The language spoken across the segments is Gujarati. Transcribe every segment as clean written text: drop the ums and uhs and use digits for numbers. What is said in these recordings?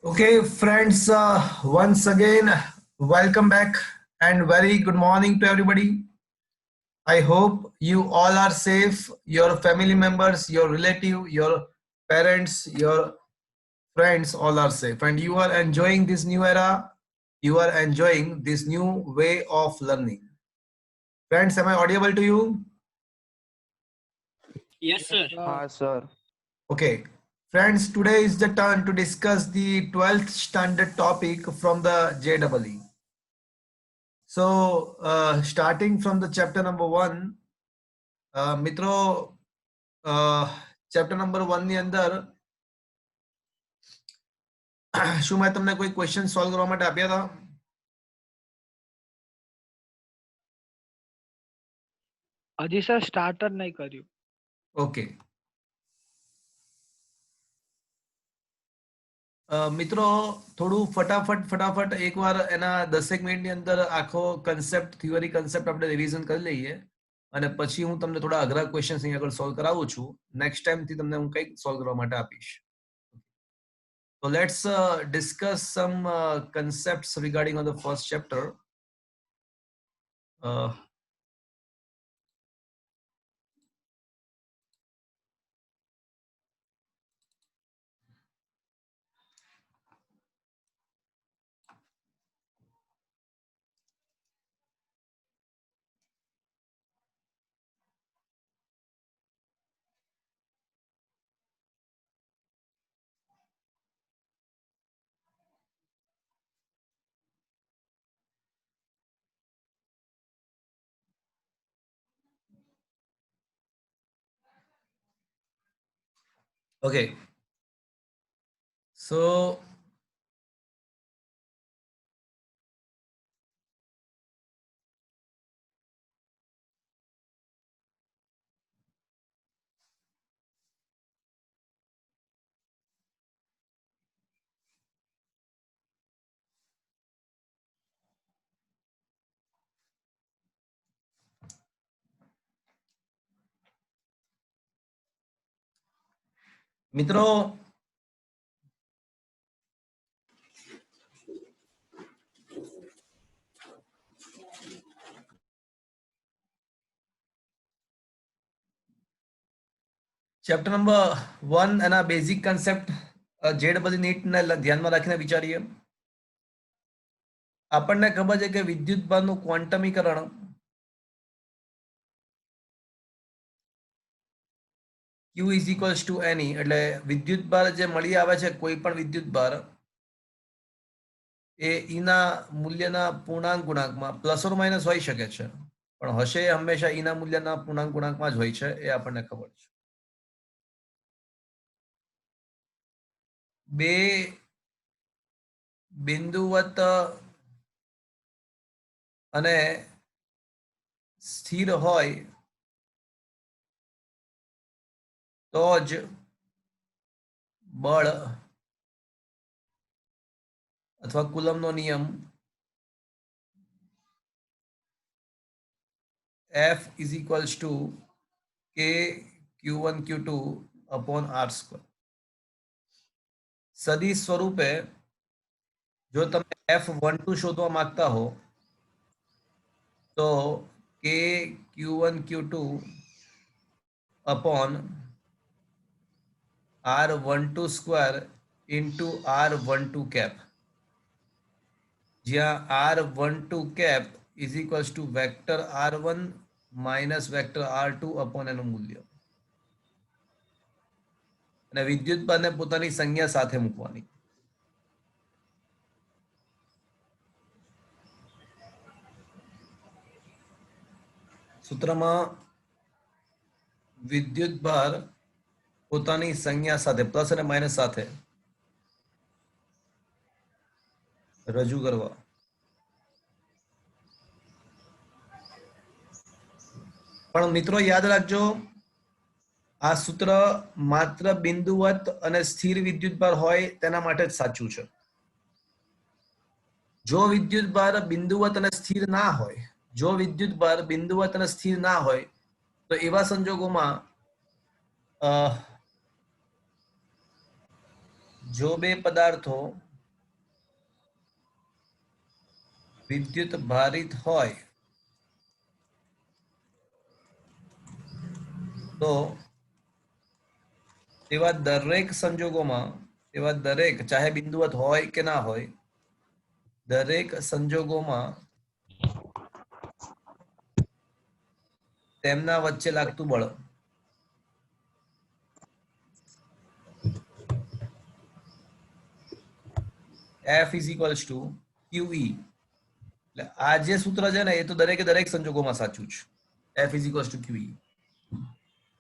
Okay, friends, once again, welcome back and very good morning to everybody. I hope you all are safe, your family members, your relative, your parents, your friends all are safe, and you are enjoying this new era. You are enjoying this new way of learning. Friends, am I audible to you? Yes, sir. Sir. Okay. Friends, today is the turn to discuss the 12th standard topic from the JEE. So, starting from the chapter number 1, મિત્રો ચેપ્ટર નંબર 1 ની અંદર શું મેં તમને કોઈ ક્વેશ્ચન સોલ્વ કરવા માટે આપ્યા હતા? હજી સર સ્ટાર્ટર નહીં કર્યું. ઓકે. મિત્રો થોડું ફટાફટ એકવાર એના 10 મિનિટની અંદર આખો કન્સેપ્ટ થિયરી કન્સેપ્ટ આપણે રિવિઝન કરી લઈએ અને પછી હું તમને થોડા અઘરા ક્વેશ્ચન્સ અહીં આગળ સોલ્વ કરાવું છું. નેક્સ્ટ ટાઈમ થી તમને હું કંઈક સોલ્વ કરવા માટે આપીશ. So let's discuss some concepts regarding on the first chapter. Okay. So મિત્રો ચેપ્ટર નંબર 1 એના બેઝિક કન્સેપ્ટ JEE નીટ ને ધ્યાનમાં રાખીને વિચારીએ. આપણને ખબર છે કે વિદ્યુતભારનું ક્વોન્ટમીકરણ Q is equals to NE, એટલે વિદ્યુતભાર જે મળી આવે છે કોઈ પણ વિદ્યુતભાર એ ઈના મૂલ્યના પૂર્ણાંક ગુણાંકમાં પ્લસ ઓર માઇનસ હોઈ શકે છે, પણ હશે હંમેશા ઈના મૂલ્યના પૂર્ણાંક ગુણાંકમાં જ હોય છે, એ આપણને ખબર છે. બે બિંદુવત અને સ્થિર હોય તો જ બળ અથવા કુલમનો નિયમ F is equals to K Q1 Q2 upon R square. સદિશ સ્વરૂપે જો તમે F12 શોધવા માંગતા હો તો K Q1 Q2 upon R12 square into R12 cap, જ્યાં R12 cap is equals to vector R1 minus vector R2 upon એનું મૂલ્ય, અને વિદ્યુતભારને પોતાની સંજ્ઞા સાથે મૂકવાની. સૂત્રમાં વિદ્યુતભાર પોતાની સંજ્ઞા સાથે પ્લસ અને માઇનસ સાથે રજૂ કરવા. પણ મિત્રો યાદ રાખજો, આ સૂત્ર માત્ર બિંદુવત અને સ્થિર વિદ્યુતભાર હોય તેના માટે જ સાચું છે. જો વિદ્યુતભાર બિંદુવત અને સ્થિર ના હોય, જો વિદ્યુતભાર બિંદુવત અને સ્થિર ના હોય તો એવા સંજોગોમાં જો બે પદાર્થો વિદ્યુત ભારિત હોય તો તેવા દરેક સંજોગોમાં, તેવા દરેક, ચાહે બિંદુવત હોય કે ના હોય, દરેક સંજોગોમાં તેમના વચ્ચે લાગતું બળ F is equals to QE. એટલે આ જે સૂત્ર છે ને એ તો દરેકે દરેક સંજોગોમાં સાચું છે. F is equals to QE.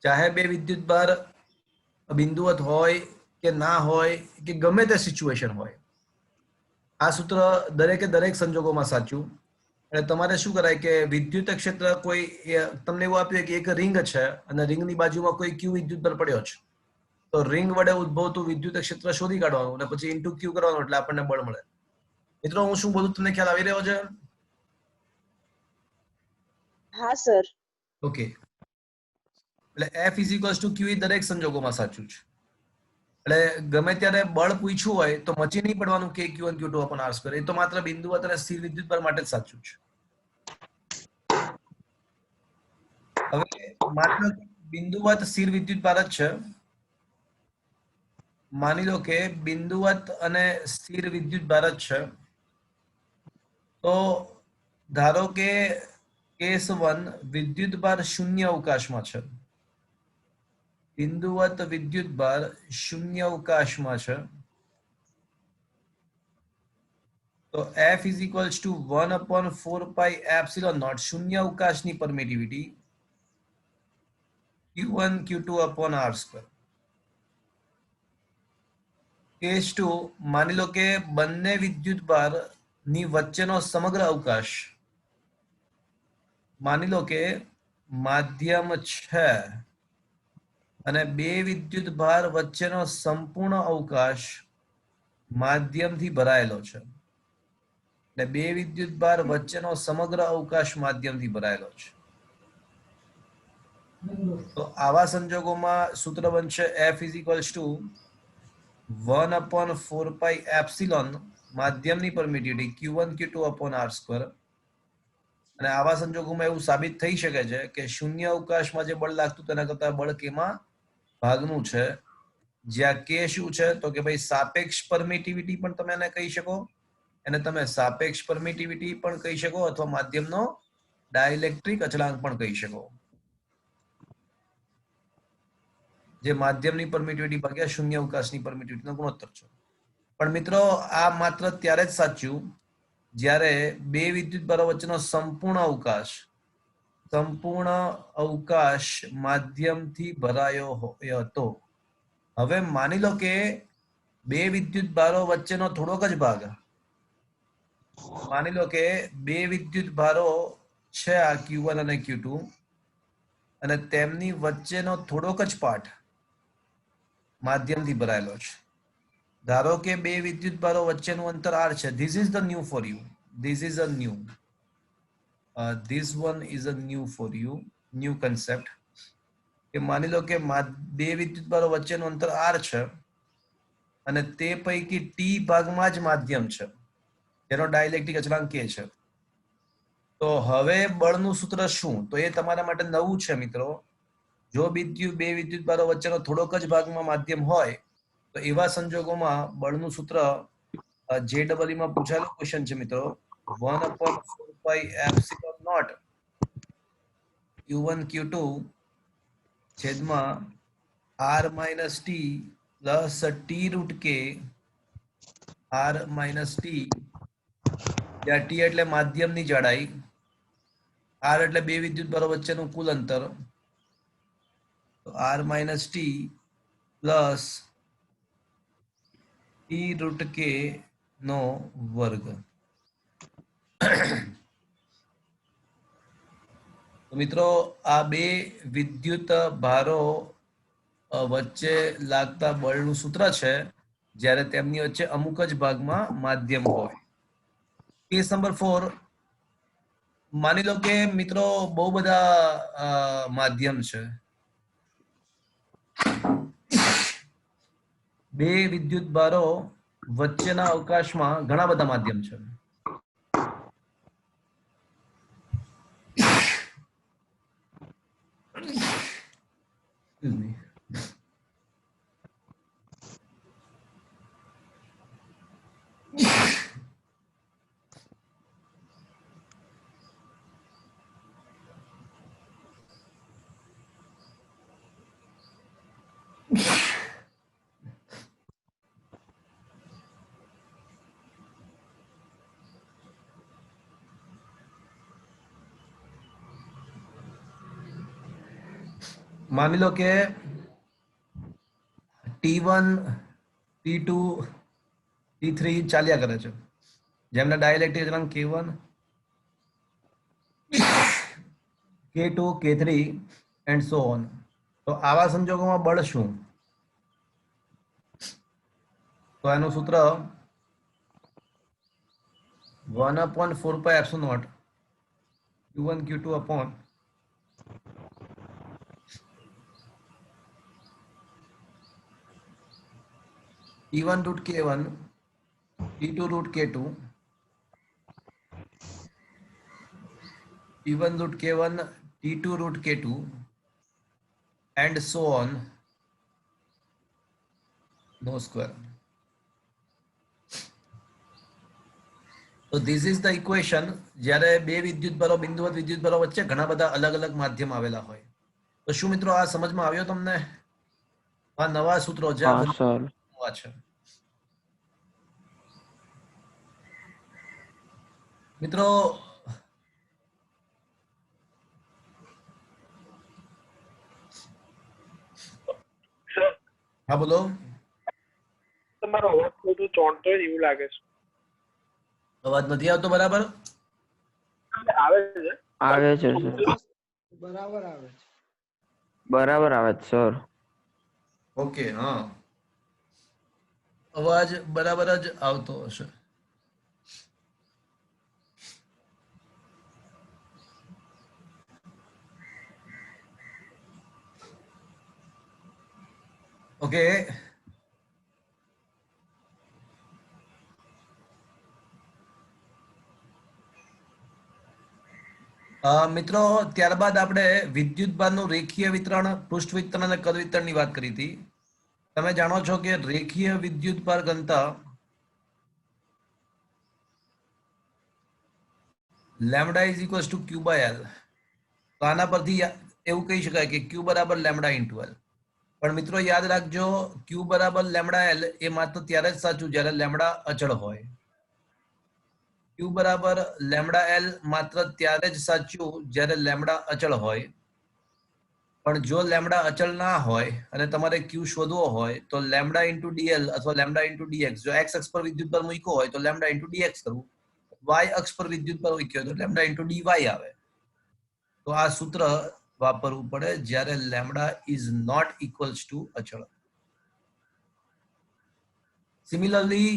ચાહે બે વિદ્યુતભાર બિંદુવત હોય કે ના હોય કે ગમે તે સિચ્યુએશન હોય, આ સૂત્ર દરેકે દરેક સંજોગોમાં સાચું. એટલે તમારે શું કરાય કે વિદ્યુત ક્ષેત્ર કોઈ તમને એવું આપ્યું કે એક રિંગ છે અને રિંગની બાજુમાં કોઈ ક્યુ વિદ્યુતભાર પડ્યો છે, તો રિંગ વડે ઉદ્ભવતું વિદ્યુત ક્ષેત્ર શોધી કાઢવાનું અને પછી ઇન્ટુ ક્યુ કરવાનું એટલે આપણને બળ મળે. મિત્રો હું શું બોલું તમને ખ્યાલ આવી રહ્યો છે? હા સર. ઓકે, એટલે F is equals to QE દરેક સંજોગોમાં સાચું છે. એટલે ગમે ત્યારે બળ પૂછ્યું હોય તો મચી નહીં પડવાનું કે Q1 Q2 upon R square. એ તો માત્ર બિંદુવત અને સ્થિર વિદ્યુતભાર માટે જ સાચું છે. હવે માત્ર બિંદુવત સ્થિર વિદ્યુતભાર જ છે. માની લો કે બિંદુવત અને સ્થિર વિદ્યુતભાર જ છે, તો ધારો કે કેસ 1 વિદ્યુતભાર શૂન્ય અવકાશમાં છે, બિંદુવત વિદ્યુતભાર શૂન્ય અવકાશમાં છે, તો F is equals to 1 upon 4 pi epsilon naught શૂન્ય અવકાશની permittivity Q1 Q2 upon R square. Case 2 માની લો કે બંને વિદ્યુતભાર ની વચ્ચેનો સમગ્ર અવકાશ, માની લો કે માધ્યમ છે અને બે વિદ્યુતભાર વચ્ચેનો સંપૂર્ણ અવકાશ માધ્યમથી ભરાયેલો છે. એટલે બે વિદ્યુતભાર વચ્ચેનો સમગ્ર અવકાશ માધ્યમથી ભરાયેલો છે. તો આવા સંજોગોમાં સૂત્ર બનશે F is equals to 1 upon 4 pi epsilon માધ્યમની permittivity Q1 Q2 upon R square. અને આવા સંજોગોમાં એવું સાબિત થઈ શકે છે કે શૂન્ય અવકાશમાં જે બળ લાગતું તેના કરતા બળ કેમાં ભાગનું છે, જ્યાં કે શું છે તો કે ભાઈ સાપેક્ષ પરમિટિવિટી પણ તમે એને કહી શકો, એને તમે સાપેક્ષ પરમિટિવિટી પણ કહી શકો અથવા માધ્યમનો ડાઇલેક્ટ્રિક અચળાંક પણ કહી શકો, જે માધ્યમની પરમિટિવિટી ભાગ્યા શૂન્ય અવકાશની પરમિટિવિટીનો ગુણોત્તર છે. પણ મિત્રો આ માત્ર ત્યારે જ સાચું જ્યારે બે વિદ્યુતભારો વચ્ચેનો સંપૂર્ણ અવકાશ માધ્યમથી ભરાયો હોય હતો. હવે માની લો કે બે વિદ્યુતભારો વચ્ચેનો થોડોક જ ભાગ, માની લો કે બે વિદ્યુતભારો છે આ Q1 અને Q2 અને તેમની વચ્ચેનો થોડોક જ પાર્ટ માધ્યમથી ભરાયેલો છે. ધારો કે બે વિદ્યુતભારો વચ્ચેનું અંતર R છે. This is the new for you. This is a new. This one is a new for you. New concept. કે માની લો કે બે વિદ્યુતભારો વચ્ચેનું અંતર R છે અને તે પૈકી T ભાગમાં જ માધ્યમ છે જેનો ડાઇલેક્ટ્રિક અચળાંક K છે. તો હવે બળનું સૂત્ર શું? તો એ તમારા માટે નવું છે મિત્રો. જો બે વિદ્યુતભારો વચ્ચેનો થોડોક જ ભાગમાં માધ્યમ હોય તો એવા સંજોગોમાં બળનું સૂત્ર JEE માં પૂછાયેલું ક્વેશ્ચન છે મિત્રો, 1 upon 4 pi epsilon naught Q1 Q2 છેદમાં R minus T plus T root K R minus T, જ્યાં T એટલે માધ્યમની જાડાઈ, R એટલે બે વિદ્યુતભારો વચ્ચેનું કુલ અંતર, તો R minus T plus T root K નો વર્ગ. તો મિત્રો આ બે વિદ્યુત ભારો વચ્ચે લાગતા બળનું સૂત્ર છે જ્યારે તેમની વચ્ચે અમુક જ ભાગમાં માધ્યમ હોય. કેસ નંબર 4 માની લો કે મિત્રો બહુ બધા માધ્યમ છે, બે વિદ્યુતભારો વચ્ચેના અવકાશમાં ઘણા બધા માધ્યમ છે. Excuse me. માની લો કે T1 T2 T3 ચાલ્યા કરે છે, જેમના ડાયલેક્ટ્રિક અચળાંક K1 K2 K3 and so on. તો આવા સંજોગોમાં બળ શું? તો એનું સૂત્ર 1/4π∁0 Q1 Q2 upon T1 root K1 T2 root K2 T1 root K1 T2 root K2 and so on, no square. So this is the equation. જ્યારે બે વિદ્યુત બળો બિંદુવત વિદ્યુત બળો વચ્ચે ઘણા બધા અલગ અલગ માધ્યમ આવેલા હોય. તો શું મિત્રો આ સમજમાં આવ્યો તમને? આ નવા સૂત્રો જે હા સર. નવા છે. મિત્રો હા બોલો. તમારો અવાજ થોડું ચોંટતો હોય એવું લાગે છે. અવાજ નથી આવતો બરાબર? આવે છે? આવે છે સર. બરાબર આવે છે સર. ઓકે, હા, અવાજ બરાબર જ આવતો હશે. ઓકે, મિત્રો ત્યારબાદ આપણે વિદ્યુતભારનું રેખીય વિતરણ, પૃષ્ઠ વિતરણ અને કદ વિતરણની વાત કરી હતી. તમે જાણો છો કે રેખીય વિદ્યુતભાર ઘનતા lambda is equals to Q by L. તો આના પરથી એવું કહી શકાય કે ક્યુ બરાબર લેમ્બડા ઇન્ટુ એલ. પણ મિત્રો યાદ રાખજો, ક્યુ બરાબર લેમ્બડા એલ એ માત્ર ત્યારે જ સાચું જ્યારે લેમ્બડા અચળ હોય. ક્યુ બરાબર લેમ્બડા એલ માત્ર ત્યારે જ સાચું જ્યારે લેમ્બડા અચળ હોય. પણ જો લેમ્બડા અચળ ના હોય અને તમારે ક્યુ શોધવો હોય તો લેમ્બડા ઇન્ટુ ડીએલ અથવા લેમ્બડા ઇન્ટુ ડીએક્સ. જો એક્સ અક્ષ પર વિદ્યુત બળ મૂક્યો હોય તો લેમ્બડા ઇન્ટુ ડીએક્સ કરવું. વાય અક્ષ પર વિદ્યુત બળ મૂક્યો હોય તો લેમ્બડા ઇન્ટુ ડીવાય આવે. તો આ સૂત્ર વાપરવું પડે જ્યારે lambda is not equals to અચળ. સિમિલરલી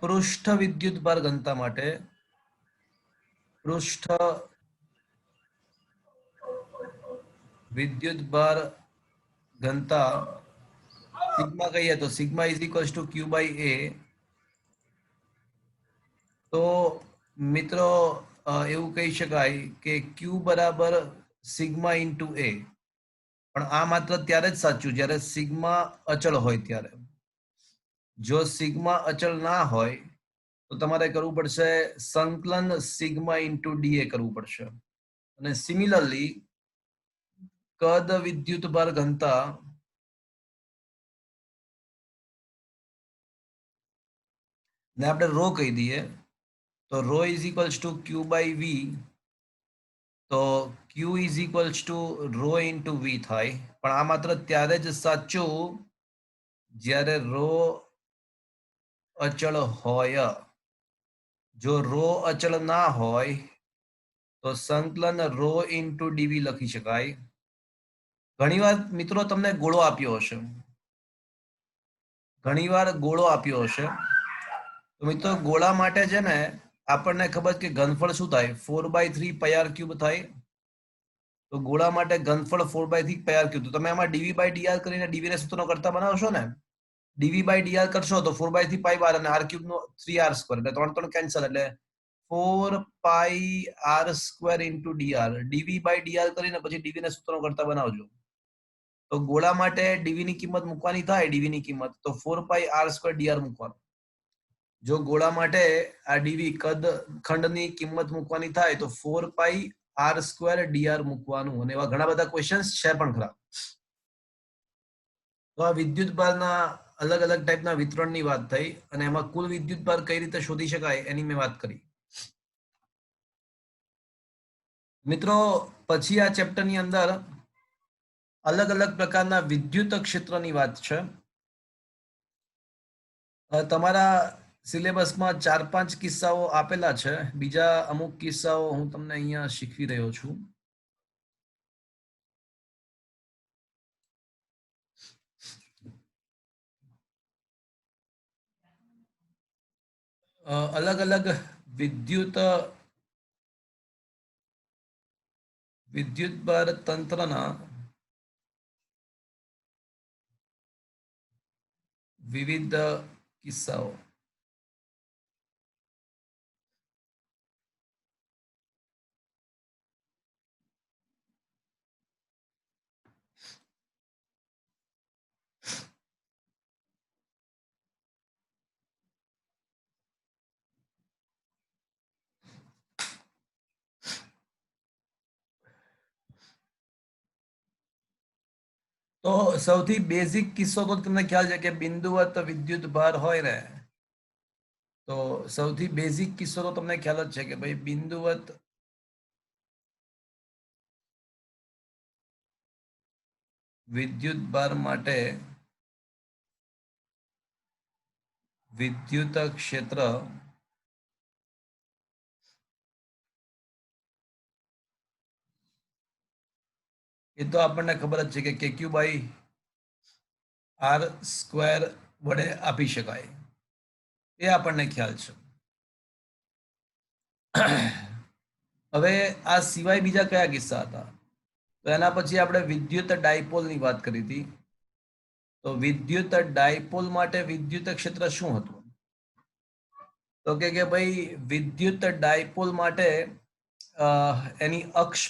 પૃષ્ઠ વિદ્યુતભાર ઘનતા માટે પૃષ્ઠ વિદ્યુતભાર ઘનતા સિગ્મા કહીએ તો sigma is equals to Q by A. તો મિત્રો એવું કહી શકાય કે ક્યુ બરાબર સિગ્મા ઇન્ટુ એ. પણ આ માત્ર ત્યારે જ સાચું જ્યારે સિગ્મા અચળ હોય ત્યારે. જો સિગ્મા અચળ ના હોય તો તમારે કરવું પડશે સંકલન સિગ્મા ઇન્ટુ ડીએ કરવું પડશે. અને સિમિલરલી કદ વિદ્યુતભાર ઘનતા ને આપણે રો કહી દઈએ તો rho is equals to Q by V. તો Q is equals to rho into V થાય. પણ આ માત્ર ત્યારે જ સાચું જ્યારે રો અચળ હોય. જો રો અચળ ના હોય તો સંકલન રો ઇન્ટુ ડીવી લખી શકાય. ઘણીવાર મિત્રો તમને ગોળો આપ્યો હશે, ઘણીવાર ગોળો આપ્યો હશે. તો મિત્રો ગોળા માટે છે ને આપણને ખબર કે ઘનફળ શું થાય? 4/3 પાઈ ક્યુબ થાય. તો ગોળા માટે ઘનફળ 4/3 પાઈ ક્યુબ. તો તમે આમાં ડીવી બાય ડીઆર કરીને ડીવી ને સૂત્રનો કરતા બનાવશો ને, ડીવી બાય ડીઆર કરશો તો 4/3 પાઈ બાર અને આર ક્યુબ નો 3r સ્ક્વેર એટલે 3 કેન્સલ એટલે 4 pi R square into DR. DV by DR કરીને પછી ડીવી ને સૂત્રનો કરતા બનાવજો. તો ગોળા માટે dv ની કિંમત મૂકવાની થાય, dv ની કિંમત તો 4 પાઈ r સ્ક્વેર dr મૂકવાનું. જો ગોળા માટે આ dv કદ ખંડની કિંમત મૂકવાની થાય તો 4 પાઈ r સ્ક્વેર dr મૂકવાનું. અને એવા ઘણા બધા ક્વેશ્ચન્સ છે પણ ખરા. તો આ વિદ્યુત ભારના અલગ અલગ ટાઈપના વિતરણની વાત થઈ અને એમાં કુલ વિદ્યુત ભાર કઈ રીતે શોધી શકાય એની મેં વાત કરી. મિત્રો પછી આ ચેપ્ટરની અંદર અલગ અલગ પ્રકારના વિદ્યુત ક્ષેત્રની વાત છે. તમારા સિલેબસમાં 4-5 કિસ્સાઓ આપેલા છે. બીજા અમુક કિસ્સાઓ હું તમને અહીંયા શીખવી રહ્યો છું. અલગ અલગ વિદ્યુતભાર તંત્રના વિવિધ કિસ્સાઓ. તો સૌથી બેઝિક કિસ્સો તો તમને ખ્યાલ છે કે બિંદુવત વિદ્યુત ભાર હોય ને, તો સૌથી બેઝિક કિસ્સો તો તમને ખ્યાલ જ છે કે ભાઈ બિંદુવત વિદ્યુત ભાર માટે વિદ્યુત ક્ષેત્ર એ તો આપણને ખબર જ છે કે kq બાય r સ્ક્વેર વડે આપી શકાય, એ આપણને ખ્યાલ છે. હવે આ સિવાય બીજા કયા કિસ્સા હતા? તો એના પછી આપણે વિદ્યુત ડાયપોલની વાત કરી હતી. તો વિદ્યુત ડાયપોલ માટે વિદ્યુત ક્ષેત્ર શું હતું? તો કે ભાઈ વિદ્યુત ડાયપોલ માટે એની અક્ષ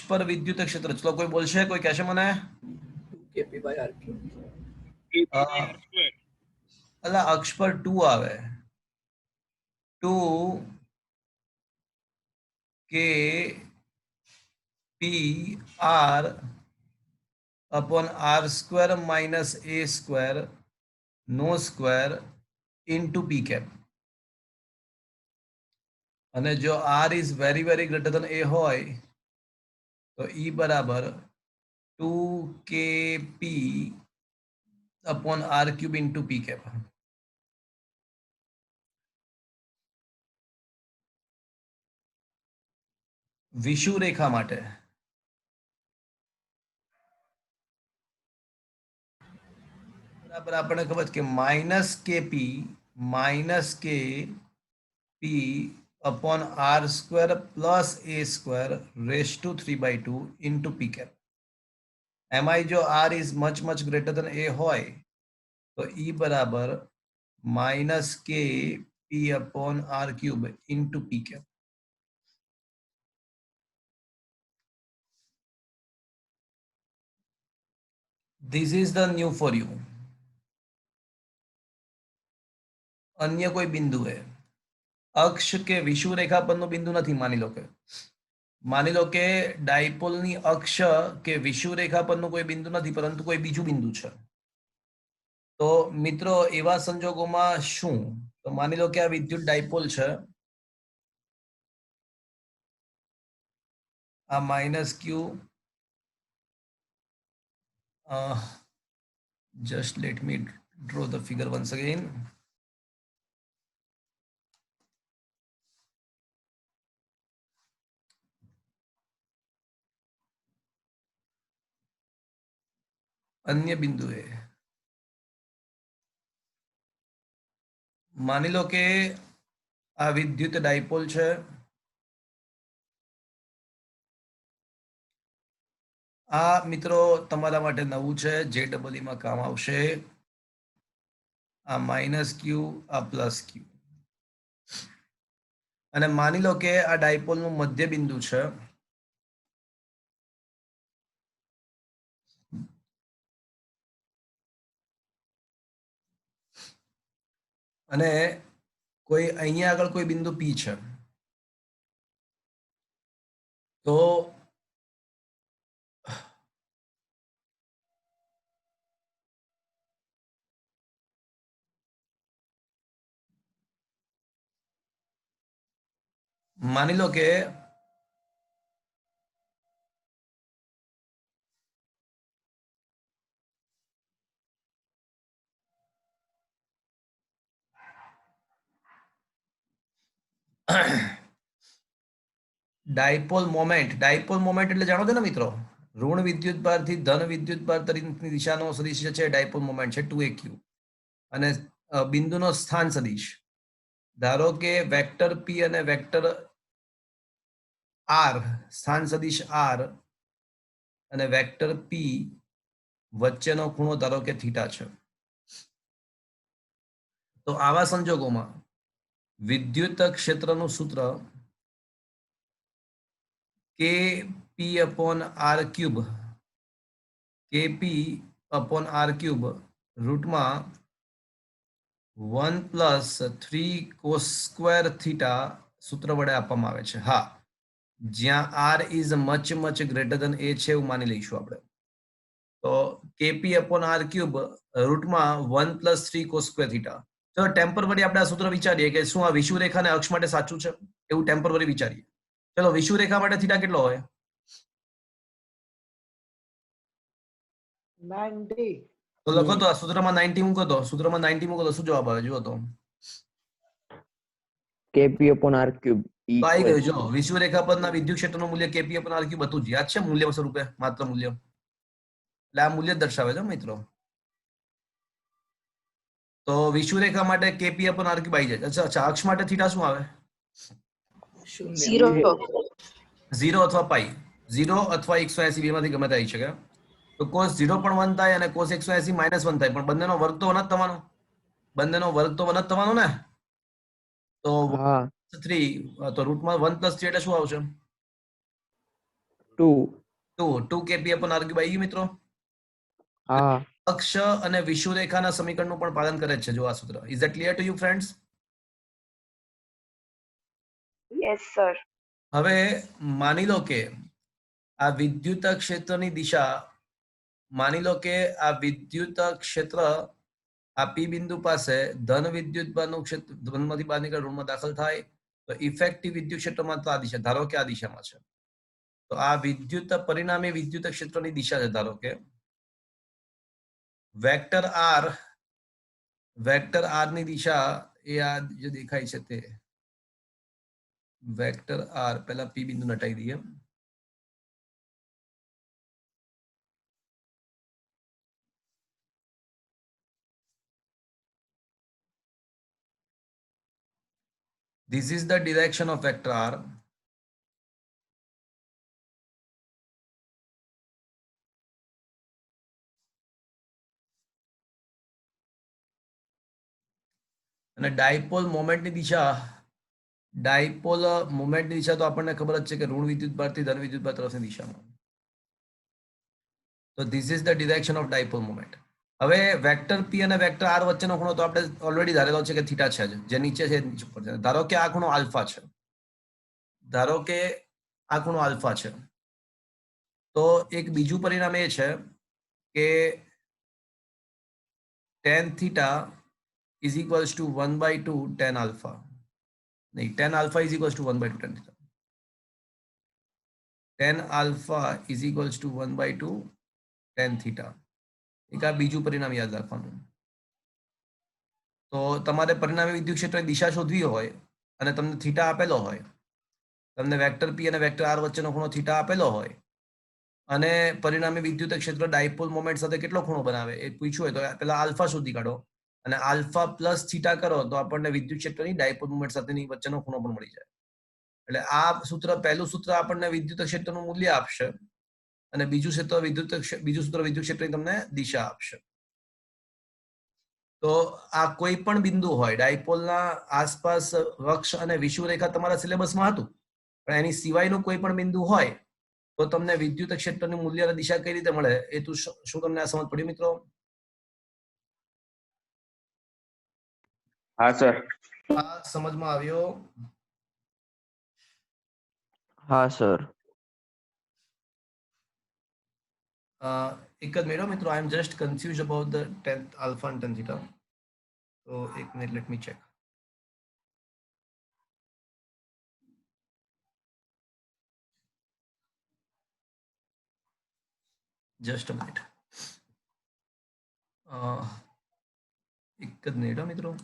પર વિદ્યુત ક્ષેત્ર, ચલો કોઈ બોલશે, કોઈ કહેશે મને? અલા અક્ષ પર 2 આવે, 2 k p r upon r square minus a square no square into p cap. અને જો r is very very greater than a હોય તો e બરાબર 2kp upon r cube into p cap. વિષુવરેખા માટે બરાબર આપણને ખબર છે કે -kp upon r square plus a square raised to 3/2 into p cap. mi જો r is much greater than a હોય તો e બરાબર -kp upon r cube into p cap. This is the new for you. અન્ય કોઈ બિંદુએ અક્ષ કે વિષુવરેખા પરનું બિંદુ નથી. માની લો કે ડાયપોલની અક્ષ કે વિષુવરેખા પરનું કોઈ બિંદુ નથી, પરંતુ કોઈ બીજું બિંદુ છે. તો મિત્રો એવા સંજોગોમાં શું? તો માની લો કે આ વિદ્યુત ડાયપોલ છે, આ -q, just let me draw the figure once again. અન્ય બિંદુએ માની લો કે આ વિદ્યુત ડાયપોલ છે, આ મિત્રો તમારા માટે નવું છે, JEE માં કામ આવશે. આ -q, આ +q. અને માની લો કે આ ડાયપોલનું મધ્ય બિંદુ છે, અને કોઈ અહીંયા આગળ કોઈ બિંદુ P છે તો માની લો કે ડાયપોલ મોમેન્ટ એટલે જાણો છો ને મિત્રો, ઋણ વિદ્યુતભારથી ધન વિદ્યુતભાર તરફની દિશાનો સદિશ છે ડાયપોલ મોમેન્ટ છે 2aq અને બિંદુનો સ્થાન સદિશ ધારો કે વેક્ટર p અને વેક્ટર r સ્થાન સદિશ r અને વેક્ટર p વચ્ચેનો ખૂણો ધારો કે થીટા છે. તો આવા સંજોગોમાં વિદ્યુત ક્ષેત્રનું સૂત્ર kp/r³ kp/r³ રૂટમાં 1+3 cos² થીટા સૂત્ર વડે આપવામાં આવે છે. હા, જ્યાં r is much greater than a છે એવું માની લઈશું આપણે. તો kp/r³ રૂટમાં 1+3 cos² થીટા. ચલો ટેમ્પરરી આપણે આ સૂત્ર વિચારીએ કે શું આ વિષુવરેખાને અક્ષ માટે સાચું છે એવું ટેમ્પરરી વિચારીએ. ચલો વિષુવરેખા માટે થીટા કેટલો હોય? 90. તો લખો તો આ સૂત્રમાં 90 મૂકો તો શું જવાબ આવે જુઓ તો. kp/r³ તો આવી ગયું જો વિષુવરેખા પરના વિદ્યુત ક્ષેત્રનું મૂલ્ય kp/r³ હતું જ યાદ છે મૂલ્ય સ્વરૂપે માત્ર મૂલ્ય એટલે આ મૂલ્ય દર્શાવે છે મિત્રો. તો વિષુવરેખા માટે kp/r³ આવી જાય. અચ્છા અક્ષ માટે થીટા શું આવે? 0. 0 અથવા પાઈ 0 અથવા 180 બેમાંથી ગમે તે આવી શકે. તો cos 0 પણ 1 થાય અને cos 180 -1 થાય પણ બંનેનો વર્ગ તો 1 જ થવાનો. ને તો હા 3 તો રૂટમાં 1+3 એટલે શું આવશે? 2 2 kp/r³ આવી ગયું મિત્રો. હા અક્ષ અને વિષુવરેખાના સમીકરણનું પણ પાલન કરે છે જો આ સૂત્ર. Is that clear to you friends? Yes, sir. હવે માની લો કે આ વિદ્યુત ક્ષેત્રની દિશા આ P બિંદુ પાસે ધન વિદ્યુતભારનું ક્ષેત્ર ધનમાંથી બહાર નીકળી ઋણમાં દાખલ થાય તો ઇફેક્ટિવ વિદ્યુત ક્ષેત્ર માત્ર આ દિશા ધારો કે આ દિશામાં છે. તો આ પરિણામી વિદ્યુત ક્ષેત્રની દિશા છે. ધારો કે વેક્ટર r ની દિશા એ આ જે દેખાય છે તે વેક્ટર r પહેલા P બિંદુ નટાઈ દઈએ. This is the direction of vector r. અને ડાયપોલ મોમેન્ટની દિશા તો આપણને ખબર જ છે કે ઋણ વિદ્યુતભારથી ધન વિદ્યુતભાર તરફની દિશામાં. તો this is the direction of dipole moment. હવે વેક્ટર p અને વેક્ટર r વચ્ચેનો ખૂણો તો આપણે ઓલરેડી ધારેલો છે કે થીટા છે જે નીચે છે નીચે ઉપર છે. ધારો કે આ ખૂણો આલ્ફા છે. તો એક બીજું પરિણામ એ છે કે tan theta is equals to 1/2 tan alpha. નહીં, tan alpha is equals to 1/2 tan theta. tan alpha is equals to 1/2 tan theta. એક આ બીજું પરિણામ યાદ રાખવાનું. તો તમારે પરિણામી વિદ્યુત ક્ષેત્રની દિશા શોધવી હોય અને તમને થીટા આપેલો હોય, તમને વેક્ટર p અને વેક્ટર r વચ્ચેનો ખૂણો થીટા આપેલો હોય અને પરિણામી વિદ્યુત ક્ષેત્ર ડાયપોલ મોમેન્ટ સાથે કેટલો ખૂણો બનાવે એ પૂછ્યું હોય તો પહેલા આલ્ફા શોધી કાઢો અને આલ્ફા પ્લસ થીટા કરો તો આપણને વિદ્યુત ક્ષેત્રની ડાયપોલ મોમેન્ટ સાથેની વચ્ચેનો ખૂણો પણ મળી જાય. એટલે આ પહેલું સૂત્ર આપણને વિદ્યુત ક્ષેત્રનું મૂલ્ય આપશે અને બીજું સૂત્ર વિદ્યુત ક્ષેત્રની તમને દિશા આપશે. તો આ કોઈ પણ બિંદુ હોય ડાયપોલના આસપાસ અક્ષ અને વિષુવરેખા તમારા સિલેબસમાં હતું પણ એની સિવાયનું કોઈ પણ બિંદુ હોય તો તમને વિદ્યુત ક્ષેત્રની મૂલ્ય અને દિશા કઈ રીતે મળે એ શું તમને આ સમજ પડી મિત્રો? हाँ सर આ સમજમાં આવ્યો? હા સર. એક જ મિનિટ મિત્રો, I am just confuse about the 10th alpha and 10 theta. તો એક minute, let me check. Just a minute. એક જ મિનિટ મિત્રો.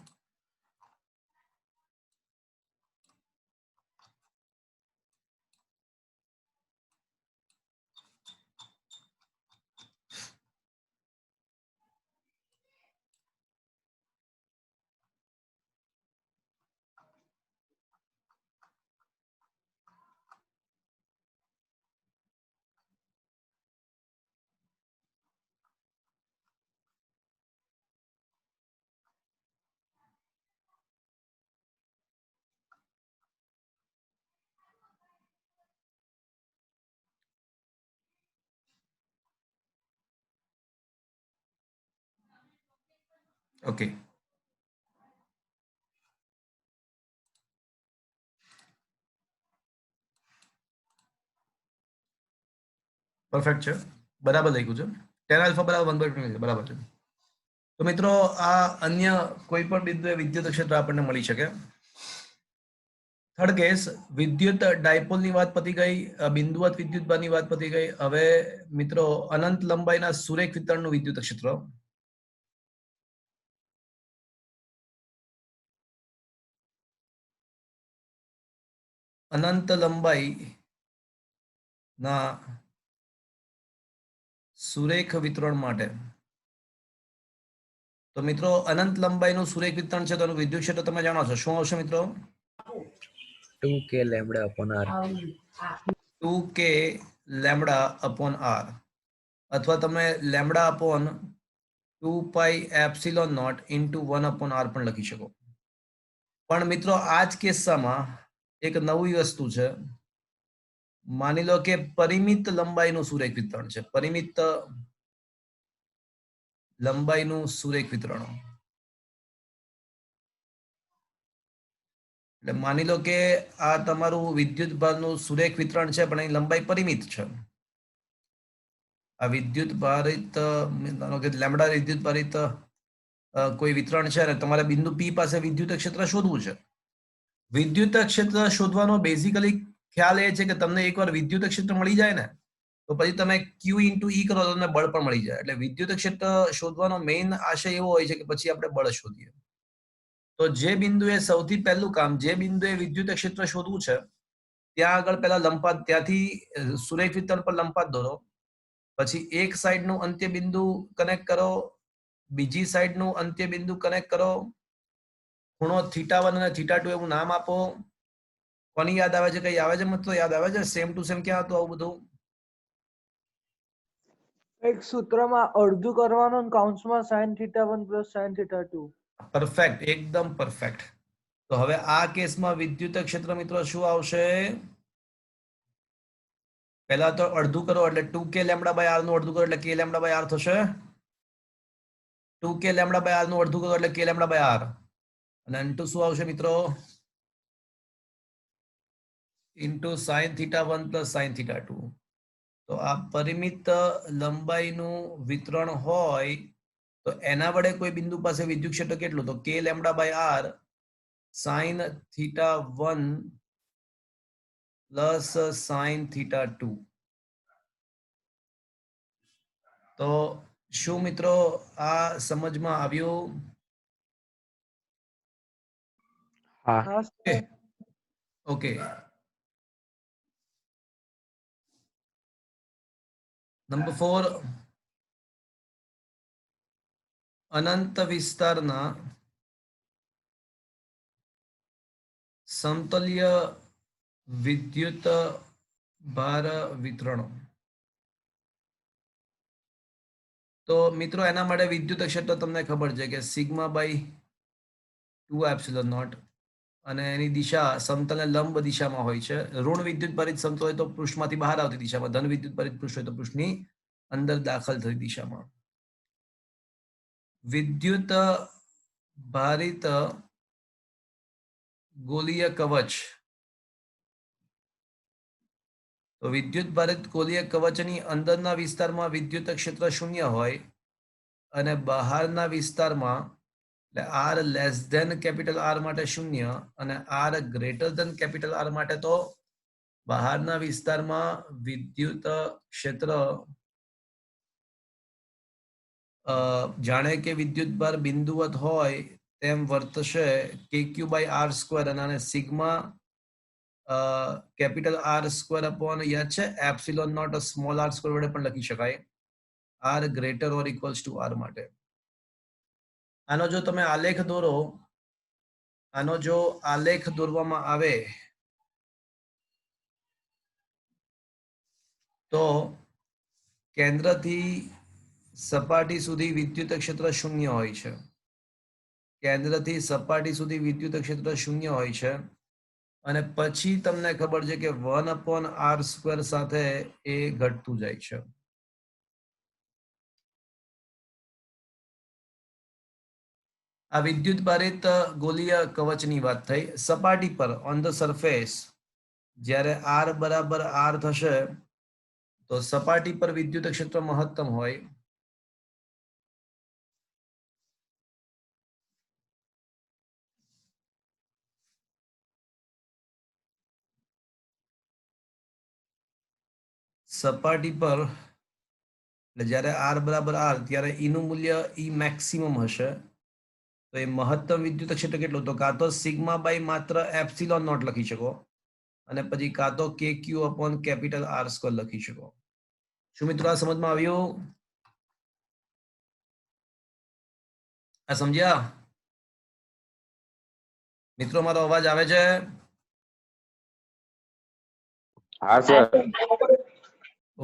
ઓકે, પરફેક્ટ છે, બરાબર લખ્યું છે. 10 આલ્ફા બરાબર 1/2 છે, બરાબર છે. તો મિત્રો આ અન્ય કોઈ પણ બિંદુએ વિદ્યુત ક્ષેત્ર આપણને મળી શકે. થર્ડ કેસ, વિદ્યુત ડાયપોલની વાત પતી ગઈ, બિંદુવત વિદ્યુતભારની વાત પતી ગઈ. હવે મિત્રો અનંત લંબાઈના સુરેખ વિતરણનું વિદ્યુત ક્ષેત્ર. અનંત લંબાઈ ના સુરેખ વિતરણ માટે, તો મિત્રો અનંત લંબાઈનું સુરેખ વિતરણ છે તો એનું વિદ્યુત ક્ષેત્ર તમે જાણો છો, શું આવશે મિત્રો? 2k lambda upon r. 2k lambda upon r, અથવા તમે lambda upon 2 pi epsilon not into 1 upon r પણ લખી શકો. પણ મિત્રો આ જ કિસ્સામાં એક નવી વસ્તુ છે. માની લો કે પરિમિત લંબાઈનું સુરેખ વિતરણ છે, પરિમિત લંબાઈનું સુરેખ વિતરણ. એટલે માની લો કે આ તમારું વિદ્યુત ભારનું સુરેખ વિતરણ છે, પણ એની લંબાઈ પરિમિત છે. આ વિદ્યુત ભારિત લેમ્બડા વિદ્યુત ભારિત કોઈ વિતરણ છે અને તમારે બિંદુ P પાસે વિદ્યુત ક્ષેત્ર શોધવું છે. વિદ્યુત ક્ષેત્ર શોધવાનો બેઝિકલી ખ્યાલ એ છે કે તમને એકવાર વિદ્યુત ક્ષેત્ર મળી જાય ને તો પછી તમે Q ઇન્ટુ E કરો તો તમને બળ પણ મળી જાય. એટલે વિદ્યુત ક્ષેત્ર શોધવાનો મેઇન આશય એવો હોય છે કે પછી આપણે બળ શોધીએ. તો જે બિંદુએ સૌથી પહેલું કામ, જે બિંદુએ વિદ્યુત ક્ષેત્ર શોધવું છે ત્યાં આગળ પહેલા લંપાત, ત્યાંથી સુરેખ વિતરણ પર લંપાત દોરો. પછી એક સાઈડનું અંત્ય બિંદુ કનેક્ટ કરો, બીજી સાઈડનું અંત્ય બિંદુ કનેક્ટ કરો, ખૂણો θ1 અને θ2 એવું નામ આપો. કોની યાદ આવે છે? કઈ આવે છે મિત્રો? યાદ આવે છે? સેમ ટુ સેમ ક્યાં હતું આવું બધું? એક સૂત્રમાં અડધું કરવાનું અને કૌંસમાં sin θ1 પ્લસ sin θ2. પરફેક્ટ, એકદમ પરફેક્ટ. તો હવે આ કેસમાં વિદ્યુત ક્ષેત્ર મિત્રો શું આવશે? પહેલા તો અડધું કરો એટલે 2k લેમ્બડા બાય r નું અડધું કરો એટલે k લેમ્બડા બાય r થશે. 2k લેમ્બડા બાય r નું અડધું કરો એટલે k લેમ્બડા બાય r. અને ઇન્ટુ શું આવશે મિત્રો? Into sin θ1 plus sin θ2. તો આ પરિમિત લંબાઈનું વિતરણ હોય તો એના વડે કોઈ બિંદુ પાસે વિદ્યુત ક્ષેત્ર કેટલું? તો k lambda by r sin θ1 plus sin θ2. તો શું મિત્રો આ સમજમાં આવ્યું? હા. ઓકે. નંબર 4, અનંત વિસ્તારના સમતલ્ય વિદ્યુત ભાર વિતરણ. તો મિત્રો એના માટે વિદ્યુત ક્ષેત્ર તમને ખબર છે કે સિગ્મા બાય 2 એપ્સિલોન નોટ, અને એની દિશા સમતલને લંબ દિશામાં હોય છે. ઋણ વિદ્યુત ભારિત સમતલ હોય તો પૃષ્ઠમાંથી બહાર આવતી દિશામાં, ધન વિદ્યુત ભારિત પૃષ્ઠ હોય તો પૃષ્ઠની અંદર દાખલ થતી દિશામાં. વિદ્યુત ભારિત ગોલીય કવચ. તો વિદ્યુત ભારિત ગોલીય કવચની અંદરના વિસ્તારમાં વિદ્યુત ક્ષેત્ર શૂન્ય હોય અને બહારના વિસ્તારમાં એટલે R less than capital R માટે શૂન્ય અને R greater than capital R માટે તો બહારના વિસ્તારમાં વિદ્યુત ક્ષેત્ર જાણે કે વિદ્યુત ભાર બિંદુવત હોય તેમ વર્તશે KQ બાય આર સ્ક્વેર અને આને sigma capital R square upon યાદ છે epsilon not small R square વડે પણ લખી શકાય R greater or equals to R માટે. આનો જો તમે આલેખ દોરો, આનો જો આલેખ દોરવામાં આવે તો કેન્દ્રથી સપાટી સુધી વિદ્યુત ક્ષેત્ર શૂન્ય હોય છે. કેન્દ્રથી સપાટી સુધી વિદ્યુત ક્ષેત્ર શૂન્ય હોય છે અને પછી તમને ખબર છે કે 1/r² સાથે એ ઘટતું જાય છે. આ વિદ્યુત ભારિત ગોલીય કવચની વાત થઈ. સપાટી પર ઓન ધ સરફેસ જ્યારે r બરાબર r થશે તો સપાટી પર વિદ્યુત ક્ષેત્ર મહત્તમ હોય. સપાટી પર જ્યારે r બરાબર r ત્યારે E નું મૂલ્ય E મેક્સિમમ હશે. તો એ મહત્તમ વિદ્યુત ક્ષેત્ર કેટલું? તો કાં તો સિગ્મા બાય માત્ર એપ્સિલોન નોટ લખી શકો અને પછી કાં તો KQ અપોન કેપિટલ R² લખી શકો. શું મિત્રો આ સમજમાં આવ્યું? આ સમજ્યા મિત્રો? મારો અવાજ આવે છે? હા સર.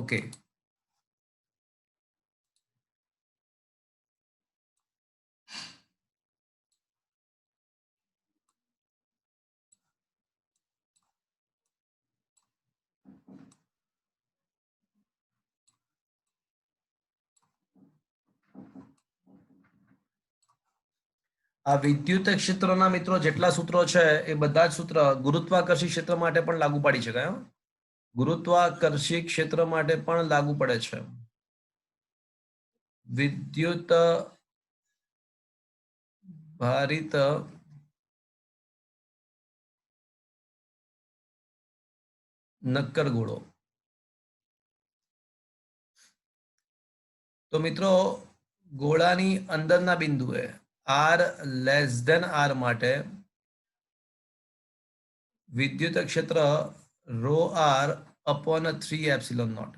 ઓકે. આ વિદ્યુત ક્ષેત્રના મિત્રો જેટલા સૂત્રો છે એ બધા જ સૂત્ર ગુરુત્વાકર્ષી ક્ષેત્ર માટે પણ લાગુ પાડી શકાય. ગુરુત્વાકર્ષી ક્ષેત્ર માટે પણ લાગુ પડે છે. વિદ્યુત ભારિત નક્કર ગોળો. તો મિત્રો ગોળાની અંદરના બિંદુએ r લેસ ધેન r માટે વિદ્યુત ક્ષેત્ર rho r upon 3 epsilon not,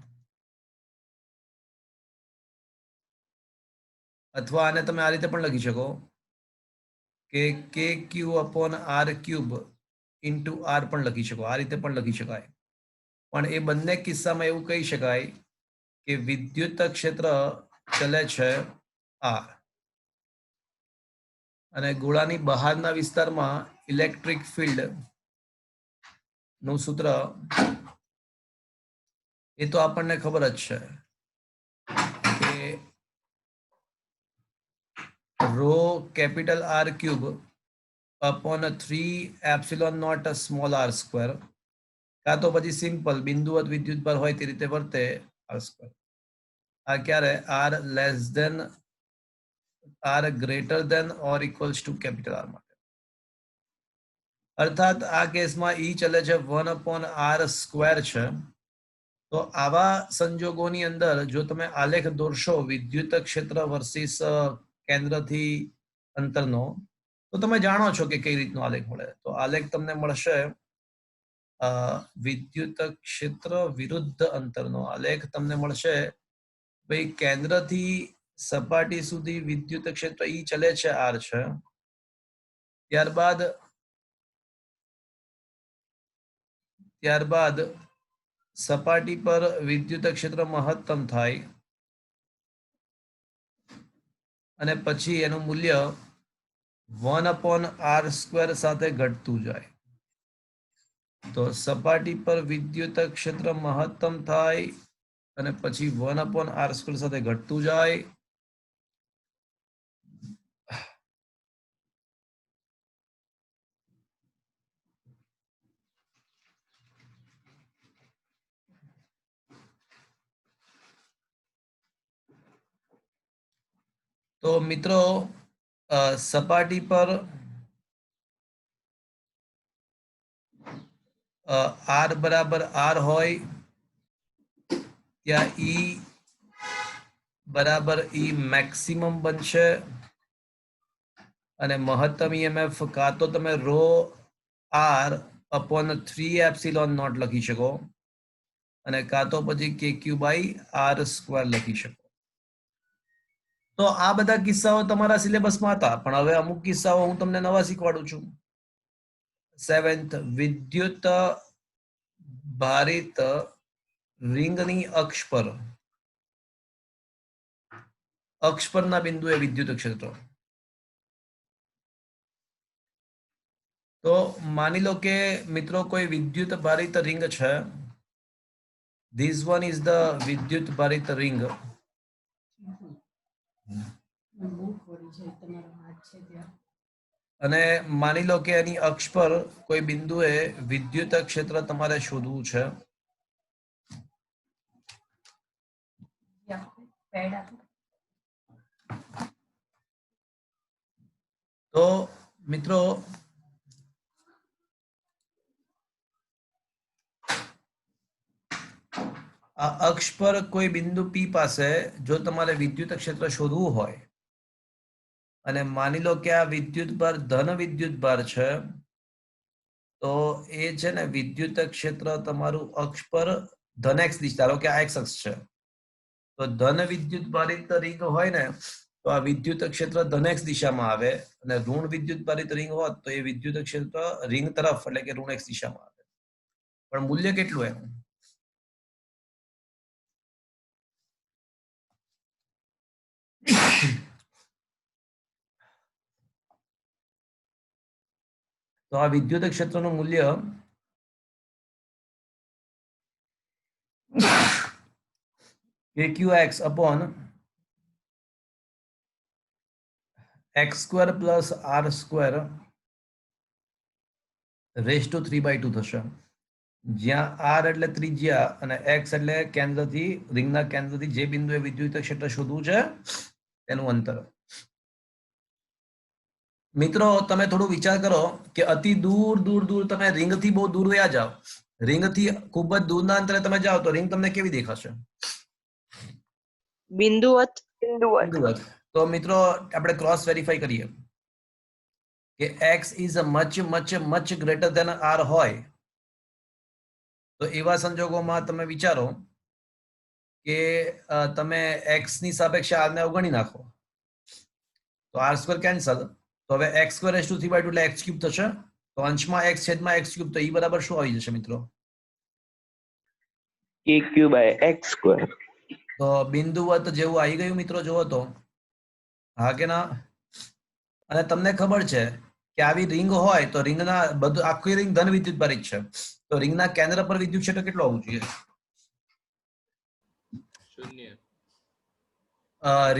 અથવા આને તમે આ રીતે પણ લખી શકો કે KQ upon r³ into r પણ લખી શકો. આ રીતે પણ લખી શકાય. પણ એ બંને કિસ્સામાં એવું કહી શકાય કે વિદ્યુત ક્ષેત્ર ચલે છે r અને ગોળાની બહારના વિસ્તારમાં ઇલેક્ટ્રિક ફિલ્ડ નું સૂત્ર એ તો આપણને ખબર જ છે કે rho capital R³ upon 3 epsilon not small r², કાં તો પછી સિમ્પલ બિંદુવત વિદ્યુત ભાર હોય તે રીતે વર્તે r². આ ક્યારે? r less than r greater than or equals to capital R માટે. અર્થાત આ કેસમાં E ચલે છે 1/r² છે. તો આવા સંજોગોની અંદર જો તમે આલેખ દોરશો વિદ્યુત ક્ષેત્ર વર્સિસ કેન્દ્રથી અંતરનો, તો તમે જાણો છો કે કઈ રીતનો આલેખ મળે. તો આલેખ તમને મળશે વિદ્યુત ક્ષેત્ર વિરુદ્ધ અંતરનો આલેખ તમને મળશે. ભાઈ કેન્દ્રથી સપાટી સુધી વિદ્યુત ક્ષેત્ર E ચલે છે r છે. ત્યારબાદ સપાટી પર વિદ્યુત ક્ષેત્ર મહત્તમ થાય અને પછી એનું મૂલ્ય 1/r² સાથે ઘટતું જાય. તો સપાટી પર વિદ્યુત ક્ષેત્ર મહત્તમ થાય અને પછી 1/r² સાથે ઘટતું જાય. તો મિત્રો સપાટી પર આર બરાબર આર હોય ત્યાં ઈ બરાબર ઈ મેક્સિમમ બનશે અને મહત્તમ ઈએમએફ કાં તો તમે rho R upon 3 epsilon not લખી શકો અને કાં તો પછી કે ક્યુ બાય આર સ્ક્વેર લખી શકો. તો આ બધા કિસ્સાઓ તમારા સિલેબસમાં હતા, પણ હવે અમુક કિસ્સાઓ હું તમને નવા શીખવાડું છું. 7th વિદ્યુત ભારિત રિંગની અક્ષ પરના બિંદુએ વિદ્યુત ક્ષેત્ર. તો માની લો કે મિત્રો કોઈ વિદ્યુત ભારિત રિંગ છે. This one is the વિદ્યુત ભારિત રિંગ. અને માની લો કે એની અક્ષ પર કોઈ બિંદુએ વિદ્યુત ક્ષેત્ર તમારે શોધવું છે. તો મિત્રો આ અક્ષ પર કોઈ બિંદુ પી પાસે જો તમારે વિદ્યુત ક્ષેત્ર શોધવું હોય અને માની લો કે આ વિદ્યુત ભાર ધન વિદ્યુત ભાર છે, તો એ છે ને વિદ્યુત ક્ષેત્ર તમારું અક્ષ પર ધન એક્સ દિશા, ધારો કે આ એક્સ અક્ષ છે, તો ધન વિદ્યુત ભારિત રિંગ હોય ને તો આ વિદ્યુત ક્ષેત્ર ધન એક્સ દિશામાં આવે અને ઋણ વિદ્યુત ભારિત રિંગ હોત તો એ વિદ્યુત ક્ષેત્ર રિંગ તરફ એટલે કે ઋણ એક્સ દિશામાં આવે. પણ મૂલ્ય કેટલું એનું? તો આ વિદ્યુત ક્ષેત્રનું મૂલ્ય kqx upon x square plus r square raised to 3/2 થશે, જ્યાં r એટલે ત્રિજ્યા અને x એટલે કેન્દ્રથી રિંગના કેન્દ્રથી જે બિંદુએ વિદ્યુત ક્ષેત્ર શોધવું છે તેનું અંતર. મિત્રો તમે થોડું વિચાર કરો કે અતિ દૂર દૂર દૂર તમે રિંગથી બહુ દૂર વયા જાઓ, રિંગથી ખૂબ જ દૂરના અંતરે તમે જાઓ તો રિંગ તમને કેવી દેખાશે? બિંદુવત. બિંદુવત. તો મિત્રો આપણે ક્રોસ વેરીફાઈ કરીએ કે x is much much much greater than r હોય તો એવા સંજોગોમાં તમે વિચારો કે તમે x ની સાપેક્ષે r ને અવગણી નાખો તો r સ્ક્વેર કેન્સલ, તો હવે x સ્ક્વેર રેઝ ટુ 3/2 એટલે x ક્યુબ થશે. તો અંશમાં x છેદમાં x ક્યુબ, તો e બરાબર શું આવી જશે મિત્રો? kq by x square. તો બિંદુવત જેવું આવી ગયું મિત્રો, જોવો તો. હા કે ના? અને તમને ખબર છે કે આવી રિંગ હોય તો રિંગના બધું આખી રિંગ ધન વિદ્યુત ભારિત છે, તો રિંગના કેન્દ્ર પર વિદ્યુત ક્ષેત્ર કેટલું હોવું જોઈએ?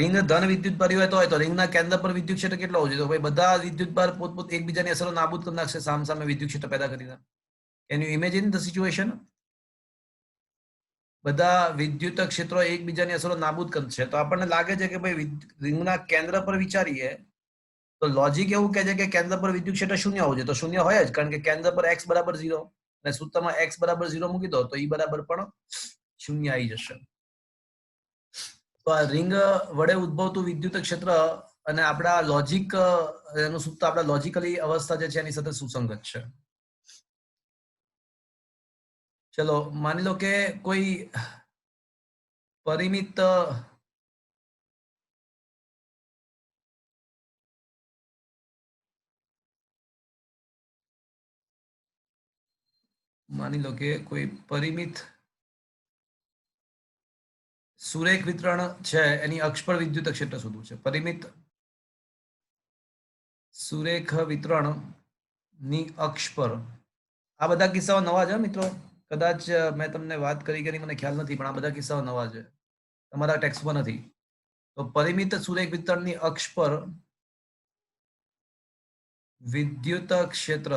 રિંગ ધન વિદ્યુત ભારી હોય તો રિંગના કેન્દ્ર પર વિદ્યુત ક્ષેત્ર કેટલો હોવું જોઈએ? તો ભાઈ બધા વિદ્યુત ભાર પોતપોત એકબીજાની અસરો નાબૂદ કરી નાખશે સામે વિદ્યુત ક્ષેત્ર પેદા કરીને. Can you imagine the situation? બધા વિદ્યુત ક્ષેત્રો એકબીજાની અસરો નાબૂદ કરશે. તો આપણને લાગે છે કે ભાઈ રિંગના કેન્દ્ર પર વિચારીએ તો લોજિક એવું કહે છે કે કેન્દ્ર પર વિદ્યુત ક્ષેત્ર શૂન્ય હોવું જોઈએ, તો શૂન્ય હોય જ, કારણ કે કેન્દ્ર પર x બરાબર 0 અને સૂત્રમાં x બરાબર 0 મૂકી દો તો e બરાબર પણ શૂન્ય આવી જશે. તો આ રિંગ વડે ઉદ્ભવતું વિદ્યુત ક્ષેત્ર અને આપણા લોજિક એનું સૂત્ર આપણા લોજિકલી અવસ્થા જે છે એની સાથે સુસંગત છે. ચલો માની લો કે કોઈ પરિમિત સુરેખ વિતરણ છે, એની અક્ષ પર વિદ્યુત ક્ષેત્ર શોધવું છે. પરિમિત સુરેખ વિતરણ ની અક્ષ પર. આ બધા કિસ્સાઓ નવા છે મિત્રો, કદાચ મેં તમને વાત કરી મને ખ્યાલ નથી, પણ આ બધા કિસ્સાઓ નવા છે, તમારા ટેક્સ્ટમાં નથી. તો પરિમિત સુરેખ વિતરણની અક્ષ પર વિદ્યુત ક્ષેત્ર,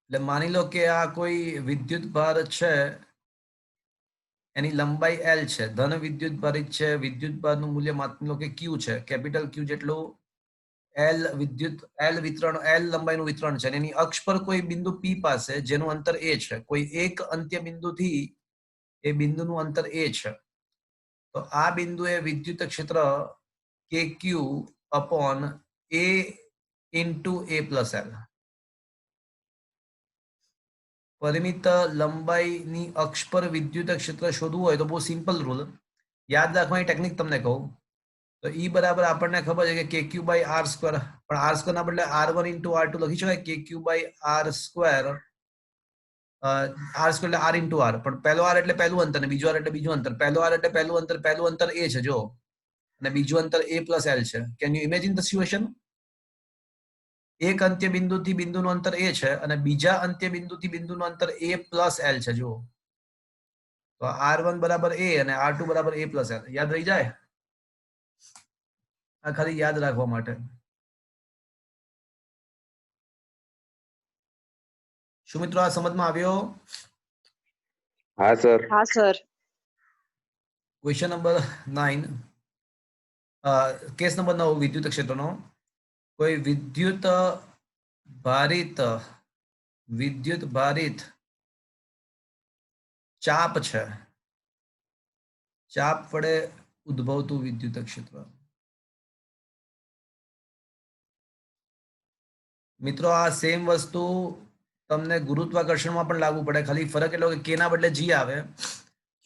એટલે માની લો કે આ કોઈ વિદ્યુત ભાર છે, એની લંબાઈ L છે, ધન વિદ્યુત ભારિત છે, વિદ્યુત ભારનું મૂલ્ય માની લો કે Q છે, કેપિટલ Q જેટલું L વિતરણ L લંબાઈનું વિતરણ છે, અને એની અક્ષ પર કોઈ બિંદુ P પાસે જેનું અંતર A છે, કોઈ એક અંત્ય બિંદુથી એ બિંદુનું અંતર A છે, તો આ બિંદુએ વિદ્યુત ક્ષેત્ર KQ upon A into A plus L. પરિમિત લંબાઈની અક્ષ પર વિદ્યુત ક્ષેત્ર શોધવું હોય તો બહુ સિમ્પલ રૂલ, યાદ રાખવાની ટેકનિક તમને કહું તો E બરાબર આપણને ખબર છે કે KQ બાય R સ્ક્વેર, પણ R સ્ક્વેર ના બદલે R1 ઇન્ટુ R2 લખી શકાય, KQ by R square, R square એટલે R ઇન્ટુ R, પણ પહેલો R એટલે પહેલું અંતર ને બીજો R એટલે બીજું અંતર, પહેલો R એટલે પહેલું અંતર A છે જો, અને બીજું અંતર A પ્લસ L છે. Can you imagine the situation? એક અંત્ય બિંદુથી બિંદુનું અંતર A છે અને બીજા અંત્ય બિંદુથી બિંદુનું અંતર A પ્લસ L છે જો, તો R1 બરાબર A અને R2 બરાબર A પ્લસ L. યાદ રહી જાય? આ ખાલી યાદ રાખવા માટે. શું મિત્રો આ સમજમાં આવ્યો? હા સર. હા sir. Question number 9, case number 9 વિદ્યુત ક્ષેત્રનો. કોઈ વિદ્યુત ભારિત ચાપ છે, ચાપ વડે ઉદ્ભવતું વિદ્યુત ક્ષેત્ર. મિત્રો આ સેમ વસ્તુ તમને ગુરુત્વાકર્ષણમાં પણ લાગુ પડે, ખાલી ફરક એટલો કે K ના બદલે G આવે,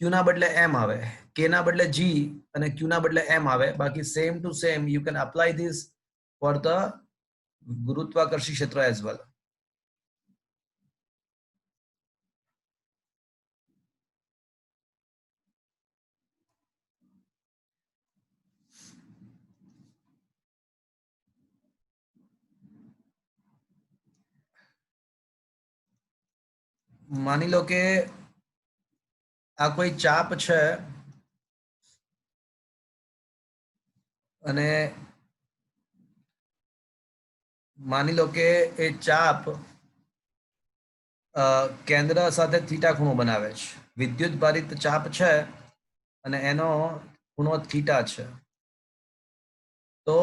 Q ના બદલે M આવે, K ના બદલે G અને Q ના બદલે M આવે, બાકી same to same you can apply this for the ગુરુત્વાકર્ષી ક્ષેત્ર એઝ વેલ. માની લો કે આ કોઈ ચાપ છે અને માની લો કે એ ચાપ કેન્દ્ર સાથે થીટા ખૂણો બનાવે છે, વિદ્યુત ભારિત ચાપ છે અને એનો ખૂણો થીટા છે, તો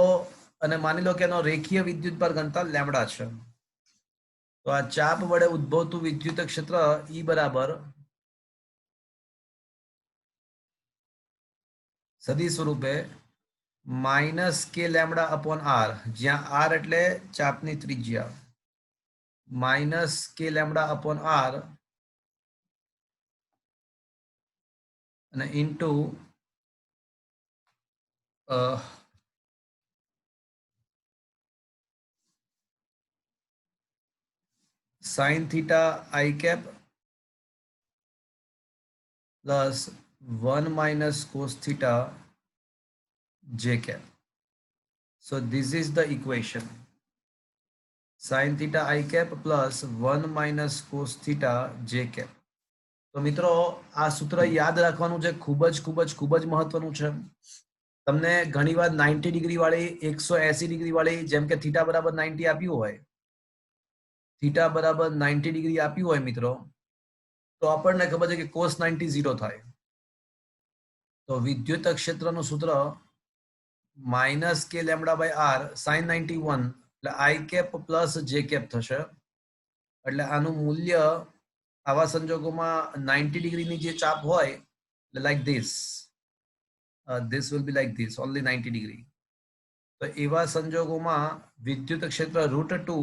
અને માની લો કે એનો રેખીય વિદ્યુત ભાર ઘનતા લેમ્બડા છે, તો આ ચાપ વડે ઉદ્ભવતું વિદ્યુત ક્ષેત્ર E બરાબર સદી સ્વરૂપે minus k lambda upon R, જ્યાં R એટલે ચાપની ત્રિજ્યા, minus k lambda upon R અને into sine theta I cap plus 1 minus cos theta j cap. So this is the equation. Sin theta I cap plus 1 minus cos theta j cap. તો મિત્રો આ સૂત્ર યાદ રાખવાનું છે, ખૂબ જ મહત્વનું છે. તમને ઘણીવાર 90 ડિગ્રી વાળી, 180 ડિગ્રી વાળી, જેમ કે થીટા બરાબર 90 આપ્યું હોય, થીટા બરાબર 90 ડિગ્રી આપ્યું હોય મિત્રો, તો આપણને ખબર છે કે cos 90 0 થાય. તો વિદ્યુત ક્ષેત્રનું સૂત્ર minus k lambda by R sin 91 એટલે I cap plus J cap થશે. એટલે આનું મૂલ્ય આવા સંજોગોમાં 90 ડિગ્રીની જે ચાપ હોય એટલે like this will be like this, only 90 degree. તો એવા સંજોગોમાં વિદ્યુત ક્ષેત્ર √2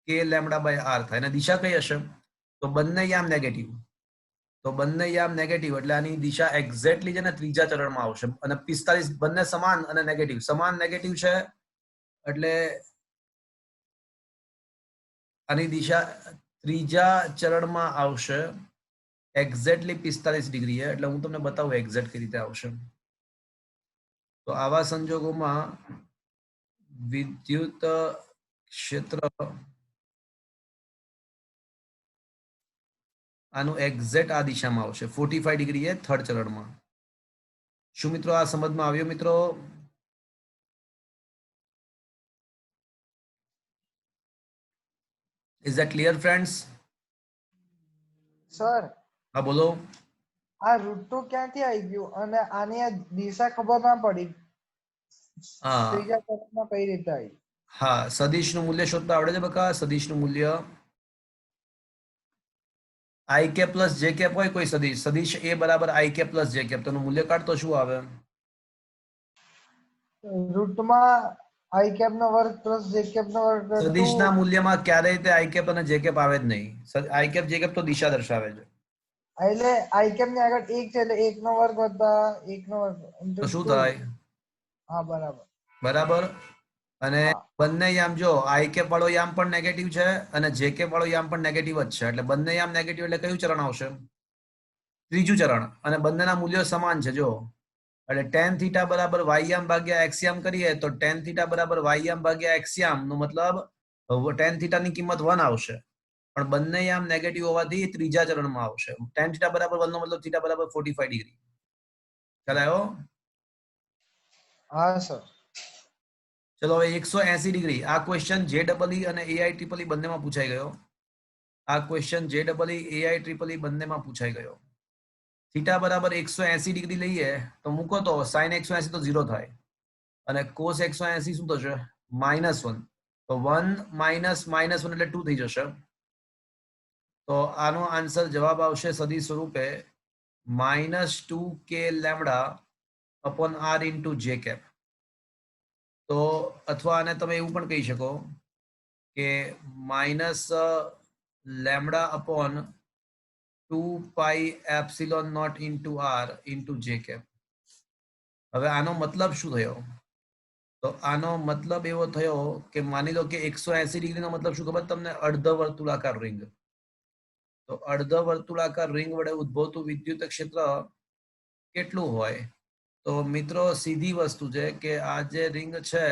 કે લેમ્બડા બાય R થાય. અને દિશા કઈ હશે? તો બંને યામ નેગેટિવ, તો બંને યામ નેગેટિવ એટલે આની દિશા એક્ઝેક્ટલી છે ને ત્રીજા ચરણમાં આવશે, અને 45 બંને સમાન અને નેગેટિવ, સમાન નેગેટિવ છે એટલે આની દિશા ત્રીજા ચરણમાં આવશે એક્ઝેક્ટલી 45 ડિગ્રી, એટલે હું તમને બતાવું એક્ઝેક્ટ કઈ રીતે આવશે. તો આવા સંજોગોમાં વિદ્યુત ક્ષેત્ર આનું એક્ઝેક્ટ આ દિશામાં આવશે 45 ડિગ્રી એ થર્ડ ચરણમાં. શું મિત્રો આ સમજમાં આવ્યો મિત્રો? Is that clear friends? Sir હા બોલો. આ રૂટ 2 ક્યાંથી આવી ગયું અને આની આ દિશા ખબર ના પડી હા ત્રીજા ચરણમાં કઈ રીતે આવી? હા, સદિશનું મૂલ્ય શોધતા આવડે છે બકા? સદિશનું મૂલ્ય i કે પ્લસ જે કેપ હોય કોઈ સદિશ a બરાબર i કે પ્લસ જે કેપ, તો એનું મૂલ્ય કાઢતો શું આવે? રૂટમાં i કેપ નો વર્ગ પ્લસ j કેપ નો વર્ગ સદિશના મૂલ્યમાં ક્યારેય તે i કેપ અને જે કેપ આવે જ નહીં. i કેપ જે કેપ તો દિશા દર્શાવે છે. એટલે i કેપ ની આગળ 1 છે એટલે 1 નો વર્ગ વત્તા 1 નો વર્ગ તો શું 2. થાય? હા બરાબર. બરાબર. અને હા. બંને યામ જો i કેપ વાળો યામ પણ નેગેટિવ છે અને જે કેપ વાળો યામ પણ નેગેટિવ જ છે, એટલે બંને યામ નેગેટિવ એટલે કયું ચરણ આવશે? ત્રીજું ચરણ. અને બંનેના મૂલ્યો સમાન છે જો, એટલે tan થીટા બરાબર y યામ ભાગ્યા x યામ કરીએ તો tan થીટા બરાબર y યામ ભાગ્યા x યામ નો મતલબ tan થીટા ની કિંમત 1 આવશે, પણ બંને યામ નેગેટિવ હોવાથી ત્રીજા ચરણમાં આવશે. tan થીટા બરાબર 1 નો મતલબ થીટા બરાબર 45 ડિગ્રી. ખ્યાલ આવ્યો? હા સર. ચલો હવે 180 ડિગ્રી. આ ક્વેશ્ચન JEE અને AIEEE બંનેમાં પૂછાઈ ગયો. આ ક્વેશ્ચન JEE AIEEE બંનેમાં પૂછાઈ ગયો. થીટા બરાબર 180 ડિગ્રી લઈએ તો મૂકો તો sin 180 તો 0 થાય અને cos 180 શું થશે? -1. તો 1 માઇનસ -1 એટલે 2 થઈ જશે. તો આનો આન્સર જવાબ આવશે સદિશ સ્વરૂપે -2k lambda upon r into J cap. તો અથવા આને તમે એવું પણ કહી શકો કે minus lambda upon 2 pi epsilon not into r into J cap. હવે આનો મતલબ શું થયો? તો આનો મતલબ એવો થયો કે માની લો કે 180 ડિગ્રીનો મતલબ શું ખબર તમને? અર્ધ વર્તુળાકાર રિંગ. તો અર્ધ વર્તુળાકાર રિંગ વડે ઉદ્ભવતું વિદ્યુત ક્ષેત્ર કેટલું હોય? તો મિત્રો સીધી વસ્તુ છે કે આ જે રિંગ છે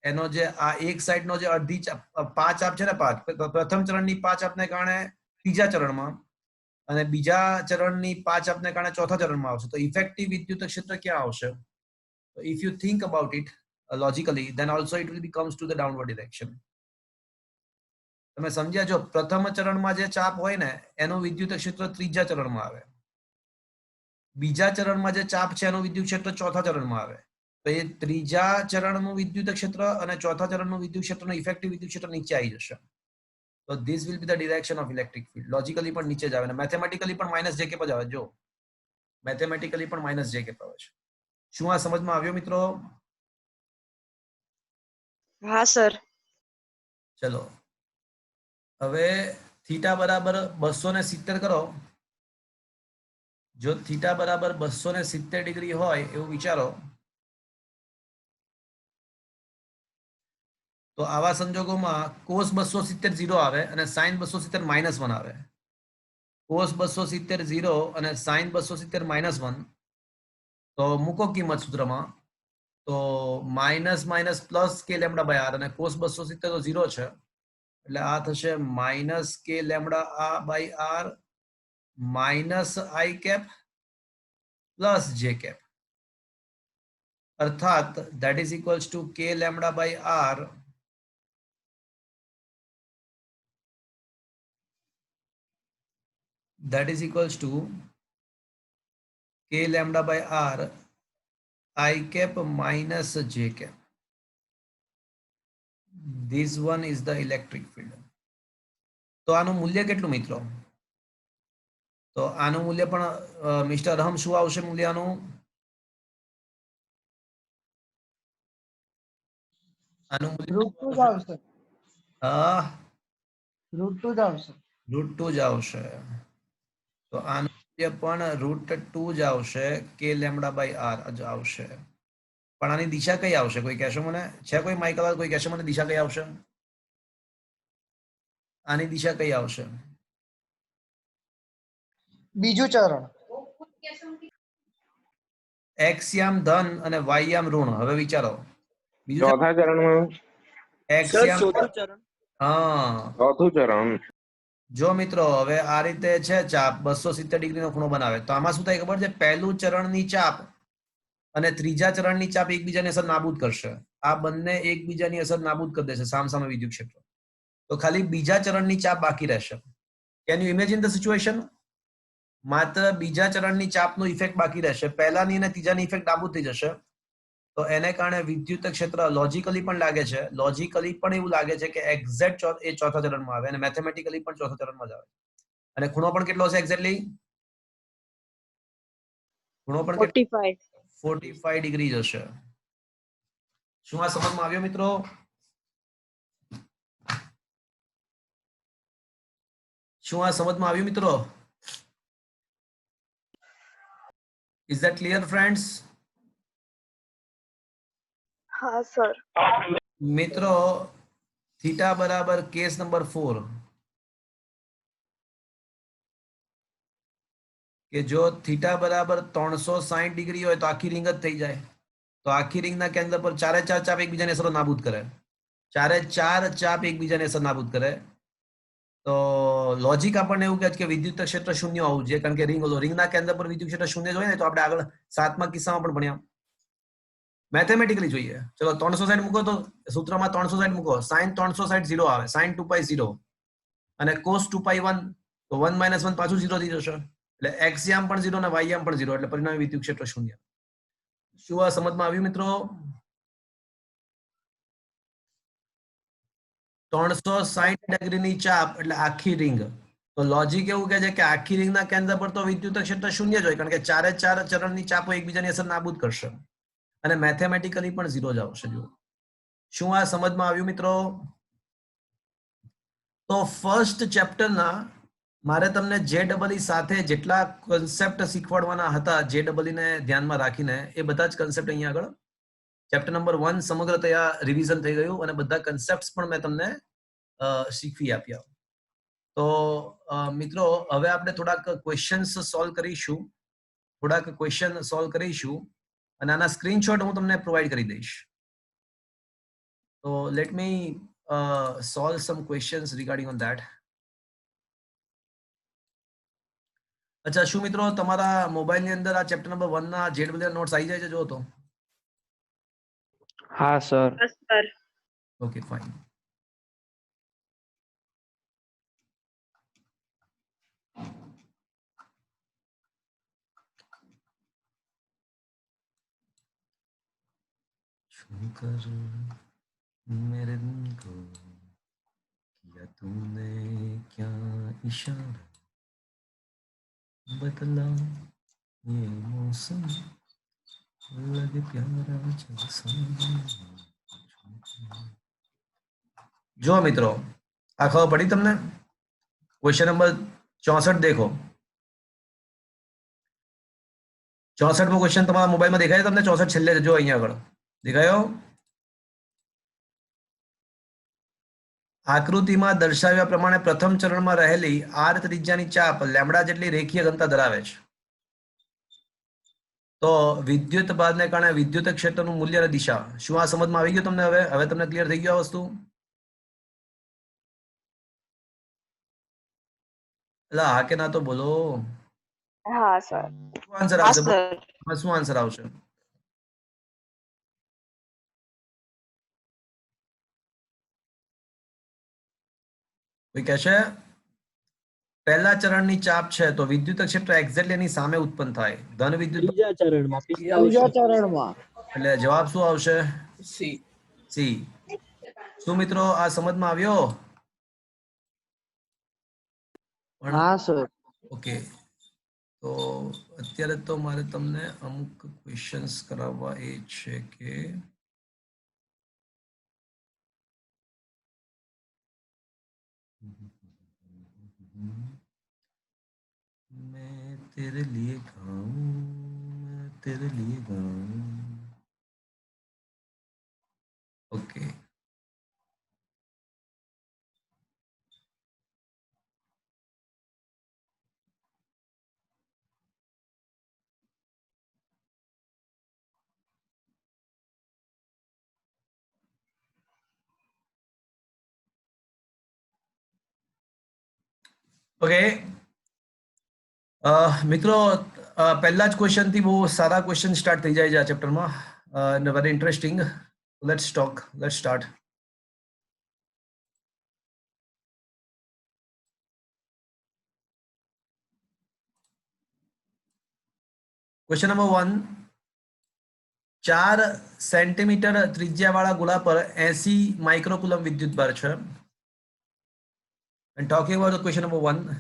એનો જે આ એક સાઈડનો જે અડધી 5 આપ છે ને, 5 પ્રથમ ચરણની 5 આપને કારણે ત્રીજા ચરણમાં અને બીજા ચરણની 5 આપને કારણે ચોથા ચરણમાં આવશે. તો ઇફેક્ટિવ વિદ્યુત ક્ષેત્ર ક્યાં આવશે? So if you think about it logically, then also it will becomes to the downward direction. તમે સમજ્યા? જો પ્રથમ ચરણમાં જે ચાપ હોય ને એનું વિદ્યુત ક્ષેત્ર ત્રીજા ચરણમાં આવે, બીજા ચરણમાં જે ચાપ છે એનું વિદ્યુત ક્ષેત્ર ચોથા ચરણમાં આવે. તો એ ત્રીજા ચરણનું વિદ્યુત ક્ષેત્ર અને ચોથા ચરણનું વિદ્યુત ક્ષેત્રનું ઇફેક્ટિવ વિદ્યુત ક્ષેત્ર નીચે આવી જશે. તો this will be the direction of electric field. Logically પણ નીચે જ આવે અને મેથેમેટિકલી પણ માઇનસ જે કેપ જ આવે. જો મેથેમેટિકલી પણ માઇનસ જે કેપ આવે છે. શું આ સમજમાં આવ્યો મિત્રો? હા સર. ચલો હવે થીટા બરાબર 270 કરો. જો થીટા બરાબર 270 ડિગ્રી હોય એવું વિચારો, તો આવા સંજોગોમાં cos 270 0 આવે અને sin 270 -1 આવે. cos 270 0 અને sin 270 -1. તો મૂકો કિંમત સૂત્રમાં, તો માઇનસ માઇનસ પ્લસ કે લેમ્બડા બાય આર, અને cos 270 તો 0 છે એટલે આ થશે માઇનસ કે લેમ્બડા આ by R minus I cap plus J cap, અર્થાત that is equals to k lambda by r that is equals to k lambda by r I cap minus j cap. This one is the electric field. તો આનું મૂલ્ય કેટલું મિત્રો? તો આનું મૂલ્ય પણ મિસ્ટર રહમ શું આવશે મૂલ્ય આનું? આનું મૂલ્ય √2 જ આવશે. હા, √2 જ આવશે. √2 જ આવશે. તો આનું મૂલ્ય પણ √2 જ આવશે, કે લેમ્બડા બાય આર જ આવશે. પણ આની દિશા કઈ આવશે? કોઈ કહેશો મને? છે કોઈ માઇકલ? કોઈ કહેશો મને દિશા કઈ આવશે? આની દિશા કઈ આવશે? બીજું ચરણ. x યામ ધન અને y યામ ઋણ. હવે વિચારો બીજું ચોથા ચરણમાં x યામ હા ચોથું ચરણ. જો મિત્રો હવે આ રીતે છે ચાપ 270 ડિગ્રીનો ખૂણો બનાવે, તો આમાં શું થાય ખબર છે? પહેલું ચરણની ચાપ અને ત્રીજા ચરણની ચાપ એકબીજાની અસર નાબૂદ કરશે. આ બંને એકબીજાની અસર નાબૂદ કરી દેશે સામસામે વિદ્યુત ક્ષેત્ર. તો ખાલી બીજા ચરણની ચાપ બાકી રહેશે. Can you imagine the situation? માત્ર બીજા ચરણની ચાપનો ઇફેક્ટ બાકી રહેશે, પહેલાની અને ત્રીજાની ઇફેક્ટ નાબૂદ થઈ જશે. તો એને કારણે વિદ્યુત ક્ષેત્ર લોજિકલી પણ લાગે છે, લોજિકલી પણ એવું લાગે છે કે એક્ઝેક્ટ એ ચોથા ચરણમાં આવે અને મેથેમેટિકલી પણ ચોથા ચરણમાં જ આવે. અને ખૂણો પણ કેટલો હશે એક્ઝેક્ટલી? ખૂણો પણ 45. 45 ડિગ્રી હશે. શું આ સમજમાં આવ્યો મિત્રો? શું આ સમજમાં આવ્યું મિત્રો? Is that clear friends? हाँ सर. મિત્રો થીટા બરાબર કેસ નંબર 4 કે જો થીટા બરાબર 360 ડિગ્રી હોય તો આખી રિંગ જ થઈ જાય. તો આખી રિંગના કેન્દ્ર પર ચારે ચાર ચાપ એકબીજાને અસર નાબૂદ કરે, ચારે ચાર ચાપ એકબીજાને અસર નાબૂદ કરે. તો લોજિક આપણને એવું કહે છે કે વિદ્યુત ક્ષેત્ર શૂન્ય હોવું જોઈએ, કારણ કે રિંગના કેન્દ્ર પર વિદ્યુત ક્ષેત્ર શૂન્ય જ હોય ને. તો આપણે આગળ 7મા કિસ્સામાં પણ ભણ્યા. મેથેમેટિકલી જોઈએ, ચલો 360 મૂકો તો સૂત્રમાં 360 મૂકો, sin 360 0 આવે, sin 2 પાઈ 0 અને cos 2 પાઈ 1, તો 1 - 1 પાછું 0 થઈ જશે. એટલે x યામ પણ 0 અને y યામ પણ 0, એટલે પરિણામી વિદ્યુત ક્ષેત્ર શૂન્ય. શું આ સમજમાં આવ્યું મિત્રો? 360 ડિગ્રીની ચાપ એટલે આખી રિંગ. તો લોજિક એવું કહે છે કે આખી રિંગના કેન્દ્ર પર તો વિદ્યુત ક્ષેત્ર શૂન્ય જ હોય, કારણ કે ચારે ચાર ચરણની ચાપો એકબીજાની અસર નાબૂદ કરશે અને મેથેમેટિકલી પણ 0 જ આવશે. જો શું આ સમજમાં આવ્યું મિત્રો? તો ફર્સ્ટ ચેપ્ટરના મારે તમને JEE સાથે જેટલા કન્સેપ્ટ શીખવાડવાના હતા, JEE ને ધ્યાનમાં રાખીને, એ બધા જ કન્સેપ્ટ અહીંયા આગળ ચેપ્ટર નંબર 1 સમગ્રતયા રિવિઝન થઈ ગયું અને બધા કન્સેપ્ટ્સ પણ મેં તમને શીખવી આપ્યા. તો મિત્રો હવે આપણે થોડાક ક્વેશ્ચન્સ સોલ્વ કરીશું, અને આના સ્ક્રીનશોટ હું તમને પ્રોવાઈડ કરી દઈશ. તો let me solve some questions regarding on that. અચ્છા, શું મિત્રો તમારા મોબાઈલની અંદર આ ચેપ્ટર નંબર 1 ના JEE નોટ્સ આવી જાય છે? જો તો હા sir. Yes sir. Okay fine. શું કરું મેરે દિલ કો કિયા તુમને ક્યા ઇશારા બદલા ये मौसम लगे प्यारा जैसा. જો મિત્રો આ ખબર પડી તમને? ક્વેશ્ચન નંબર 64 દેખો. 64મો ક્વેશ્ચન તમારા મોબાઈલમાં દેખાય તમને? 64 છેલ્લે જો અહીંયા આગળ દેખાયો? આકૃતિમાં દર્શાવ્યા પ્રમાણે પ્રથમ ચરણમાં રહેલી r ત્રિજ્યાની ચાપ લેમ્બડા જેટલી રેખીય ઘનતા ધરાવે છે. તો વિદ્યુત ભારને કારણે વિદ્યુત ક્ષેત્રનું મૂલ્ય અને દિશા. શું આ સમજમાં આવી ગયું તમને? હવે તમને ક્લિયર થઈ ગયું આ વસ્તુ? એટલે હા કે ના તો બોલો. हाँ सर. શું આન્સર हाँ આવશે? सर. શું આન્સર આવશે? કોઈ કહેશે પહેલા ચરણની ચાપ છે તો વિદ્યુત ક્ષેત્ર એક્ઝેક્ટલી એની સામે ઉત્પન્ન થાય. ધન વિદ્યુત ત્રીજા ચરણમાં એટલે જવાબ શું આવશે? સી. શું મિત્રો આ સમજમાં આવ્યો? હા સર. ઓકે, તો અત્યારે તો મારે તમને અમુક ક્વેશ્ચન્સ કરાવવા એ છે કે मैं तेरे लिए गाऊं, मैं तेरे लिए गाऊं. ओके, ઓકે મિત્રો, પહેલા જ ક્વેશ્ચન થી બહુ સારા ક્વેશ્ચન સ્ટાર્ટ થઈ જાય છે આ ચેપ્ટરમાં, very interesting. Let's start. Question number 1, 4 centimetre ત્રિજ્યાવાળા ગોળા પર 80 માઇક્રોકુલમ વિદ્યુતભાર છે. And talking about the question number 1,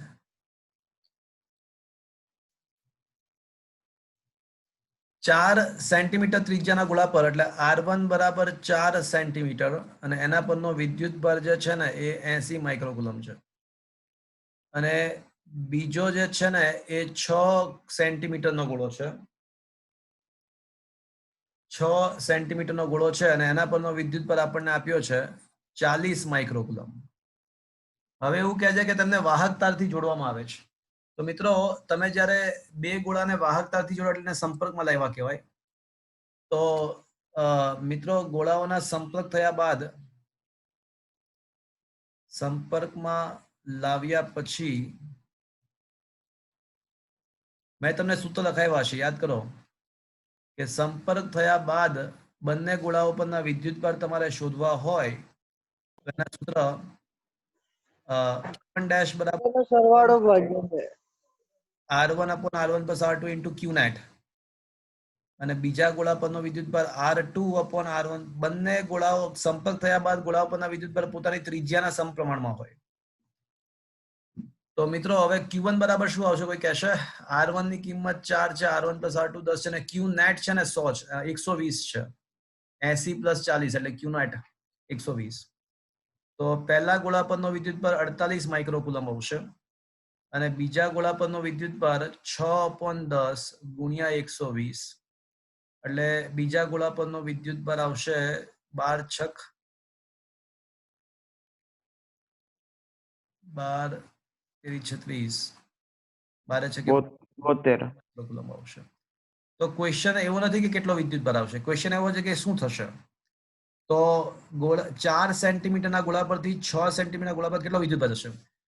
4 centimetre ત્રિજ્યાના ગોળા પર એટલે R1 બરાબર 4 સેન્ટીમીટર અને એના પરનો વિદ્યુતભાર જે છે ને એ 80 માઇક્રોકુલમ છે. અને બીજો જે છે ને એ 6 સેન્ટીમીટરનો ગોળો છે. 6 સેન્ટીમીટરનો ગોળો છે અને એના પરનો વિદ્યુતભાર આપણને આપ્યો છે 40 માઇક્રોકુલમ. હવે એવું કહે છે કે તમને વાહક તારથી જોડવામાં આવે છે. તો મિત્રો તમે જ્યારે બે ગોળાને વાહક તારથી જોડો એટલે સંપર્કમાં લાવ્યા કહેવાય. તો મિત્રો ગોળાઓના સંપર્ક થયા બાદ સંપર્કમાં લાવ્યા પછી મેં તમને સૂત્ર લખાવ્યા છે, યાદ કરો કે સંપર્ક થયા બાદ બંને ગોળાઓ પરના વિદ્યુતભાર તમારે શોધવા હોય તો એના સૂત્ર R1 બરાબર એનો સરવાળો ભાગ્યા છે. R1 upon R1 plus R2 into Q net અને બીજા ગોળા પરનો વિદ્યુતભાર R2 upon R1. બંને ગોળાઓ સંપર્ક થયા બાદ ગોળાઓ પરના વિદ્યુતભાર પોતાની ત્રિજ્યાના સમપ્રમાણમાં હોય. તો મિત્રો હવે Q1 બરાબર શું આવશે? કોઈ કહેશે? R1 ની કિંમત 4 છે, R1 plus R2 10 છે અને Q net છે ને 100 છે, 120 છે. 80 plus 40 એટલે Q net 120. તો પહેલા ગોળા પરનો વિદ્યુતભાર 48 માઇક્રોકુલમ આવશે અને બીજા ગોળા પરનો વિદ્યુતભાર 6/10 ગુણ્યા 120 એટલે બીજા ગોળા પરનો વિદ્યુતભાર આવશે 12 છક 12 36 12 છકે 72 માઇક્રોકુલમ આવશે. તો ક્વેશ્ચન એવો નથી કે કેટલો વિદ્યુતભાર આવશે, ક્વેશ્ચન એવો છે કે શું થશે. તો 4 સેન્ટીમીટરના ગોળા પરથી 6 સેન્ટીમીટરના ગોળા પર કેટલો વિદ્યુતભાર હશે?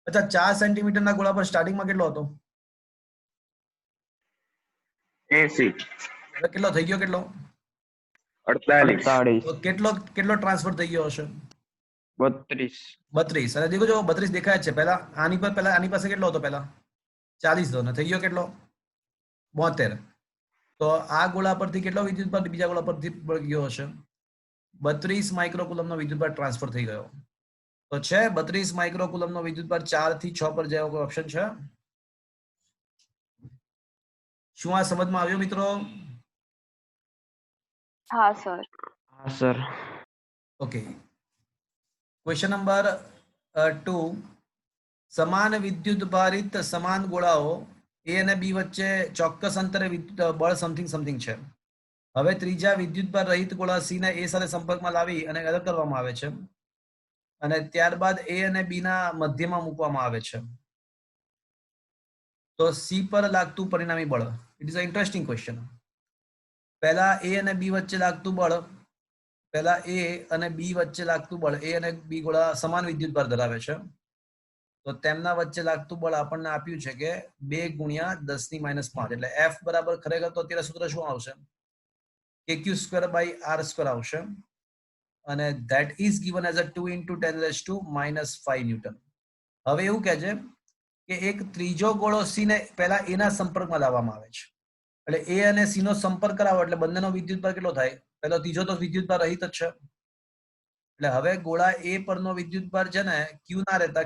અચ્છા, 4 સેન્ટીમીટરના ગોળા પર સ્ટાર્ટિંગમાં કેટલો હતો? 80. હવે કેટલો થઈ ગયો? કેટલો? 48. તો કેટલો ટ્રાન્સફર થઈ ગયો હશે? 32 32. અને દેખો જો 32 દેખાય છે. પહેલા આની પાસે કેટલો હતો? પહેલા 40 હતો ને થઈ ગયો કેટલો? 72. તો આ ગોળા પરથી કેટલો વિદ્યુતભાર બીજા ગોળા પરથી ગયો હશે? 32 માઇક્રોકુલમનો વિદ્યુતભાર ટ્રાન્સફર થઈ ગયો. તો છે 32 માઇક્રોકુલમનો વિદ્યુતભાર 4 થી 6 પર જેવો કોઈ ઓપ્શન છે? શું આ સમજમાં આવ્યો મિત્રો? હા સર. હા સર. ઓકે. ક્વેશ્ચન નંબર 2, સમાન વિદ્યુત ભારિત સમાન ગોળાઓ A અને B વચ્ચે ચોક્કસ અંતરે બળ સમથિંગ છે. હવે ત્રીજા વિદ્યુતભાર રહિત ગોળા C ને A સાથે સંપર્કમાં લાવી અને અલગ કરવામાં આવે છે અને ત્યારબાદ A અને B ના મધ્યમાં મૂકવામાં આવે છે. તો C પર લાગતું પરિણામી બળ. It is a interesting question. પહેલા A અને B વચ્ચે લાગતું બળ, પહેલા A અને B વચ્ચે લાગતું બળ, A અને B ગોળા સમાન વિદ્યુતભાર ધરાવે છે. તો તેમના વચ્ચે લાગતું બળ આપણને આપ્યું છે કે 2 ગુણ્યા 10⁻5 એટલે F બરાબર ખરેખર તો અત્યારે સૂત્ર શું આવશે? kq²/r² આવશે અને that is given as a 2 × 10⁻⁻5 newton. હવે એવું કહે છે કે એક ત્રીજો ગોળો C ને પહેલા A ના સંપર્કમાં લાવવામાં આવે છે. એટલે A અને C નો સંપર્ક કરાવો એટલે બંનેનો વિદ્યુતભાર કેટલો થાય? પહેલો ત્રીજો તો વિદ્યુતભાર રહિત જ છે. એટલે હવે ગોળા A પરનો વિદ્યુતભાર છે ને Q ના રહેતા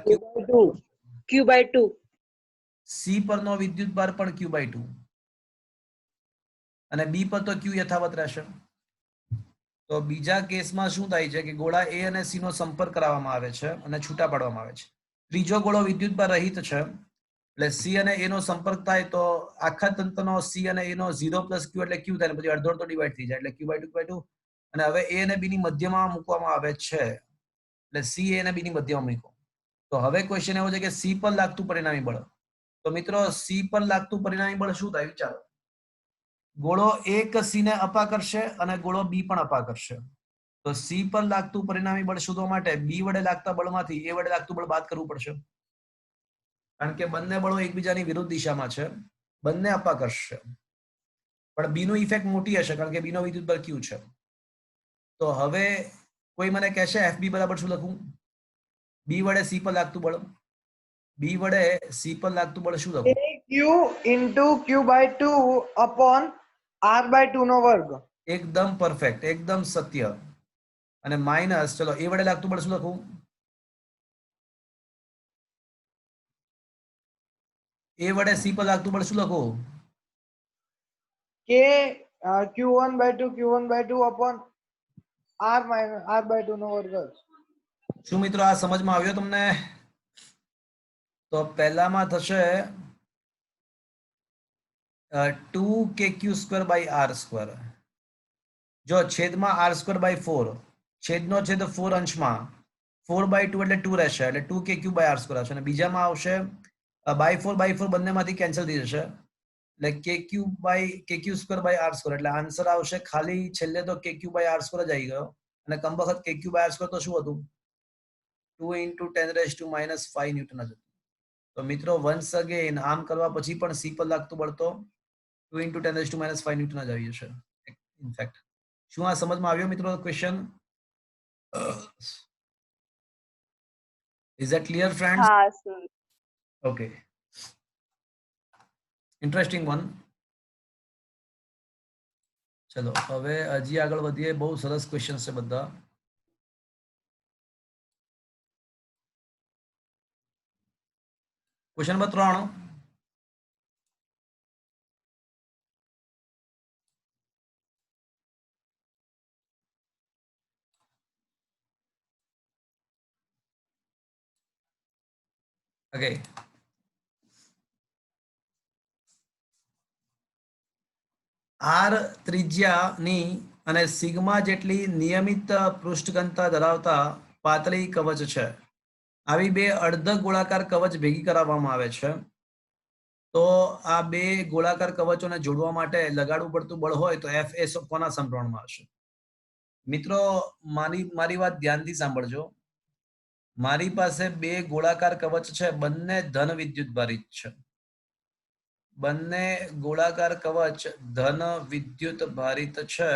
Q/2 C પરનો વિદ્યુતભાર પણ Q/2 અને B પર તો Q યથાવત રહેશે. તો બીજા કેસમાં શું થાય છે કે ગોળા A અને C નો સંપર્ક કરાવવામાં આવે છે અને છૂટા પાડવામાં આવે છે. ત્રીજો ગોળો વિદ્યુતભાર રહિત છે એટલે C અને A નો સંપર્ક થાય તો આખા તંત્રનો C અને A નો 0 + Q એટલે Q થાય, પછી અડધો તો ડિવાઈડ થઈ જાય એટલે Q/2 અને હવે A અને B ની મધ્યમાં મૂકવામાં આવે છે એટલે C A અને B ની મધ્યમાં મૂકો. તો હવે ક્વેશ્ચન એવો છે કે C પર લાગતું પરિણામી બળ. તો મિત્રો C પર લાગતું પરિણામી બળ શું થાય? વિચારો. ગોળો એક C ને અપા કરશે અને ગોળો B પણ અપા કરશે. તો C પર લાગતું પરિણામી બળ શોધવા માટે B વડે લાગતા બળમાંથી A વડે લાગતું બળ બાદ કરવું પડશે. કારણ કે બંને બળો એકબીજાની વિરુદ્ધ દિશામાં છે, બંને અપા કરશે પણ B નું ઇફેક્ટ મોટી હશે કારણ કે B નો વિદ્યુતભાર Q છે. તો હવે કોઈ મને કહેશે FB બરાબર શું લખું? B વડે C પર લાગતું બળ, B વડે C પર લાગતું બળ શું લખું? Q × Q/2 upon r/2 નો વર્ગ. એકદમ પરફેક્ટ, એકદમ સત્ય. અને માઇનસ, ચલો એ વડે લાગતું બળ શું લખું? એ વડે સી પર લાગતું બળ શું લખું? k q1/2 q1/2 upon r/2 નો વર્ગ. શું મિત્રો આ સમજમાં આવ્યો તમને? તો પહેલામાં થશે 2kq²/r². જો છેદમાં r²/4, છેદનો છેદ 4 અંશમાં 4/2 એટલે 2 રહેશે, એટલે 2kq/r² આવશે. અને બીજામાં આવશે by4 બંનેમાંથી કેન્સલ થઈ જશે, એટલે kq²/r². એટલે આન્સર આવશે ખાલી છેલ્લે તો kq/r² જ આવી ગયો, અને કમ વખત kq/r² તો શું હતું? 2 × 10⁻⁵ ન્યૂટન જ હતું. તો મિત્રો વન્સ અગેન આમ કરવા પછી પણ સી પર લાગતું બળ તો 2 × 10⁻⁵ ન્યૂટન જ આવી જશે ઇનફેક્ટ. શું આ સમજમાં આવ્યો મિત્રો question? Is that clear friends? હા સર. Okay, interesting one. ચલો હવે હજી આગળ વધીએ. બહુ સરસ ક્વેશ્ચન છે બધા. Question number 3. ઓકે, આર ત્રિજ્યાની અને સિગ્મા જેટલી નિયમિત પૃષ્ઠઘનતા ધરાવતા પાતળી કવચ છે. આવી બે અર્ધ ગોળાકાર કવચ ભેગી કરાવવામાં આવે છે. તો આ બે ગોળાકાર કવચોને જોડવા માટે લગાડવું પડતું બળ હોય તો F એ કોના સમપ્રમાણમાં હશે? મિત્રો મારી વાત ધ્યાનથી સાંભળજો. મારી પાસે બે ગોળાકાર કવચ છે, બંને ધન વિદ્યુત ભારિત છે. બંને ગોળાકાર કવચ ધન વિદ્યુત ભારિત છે.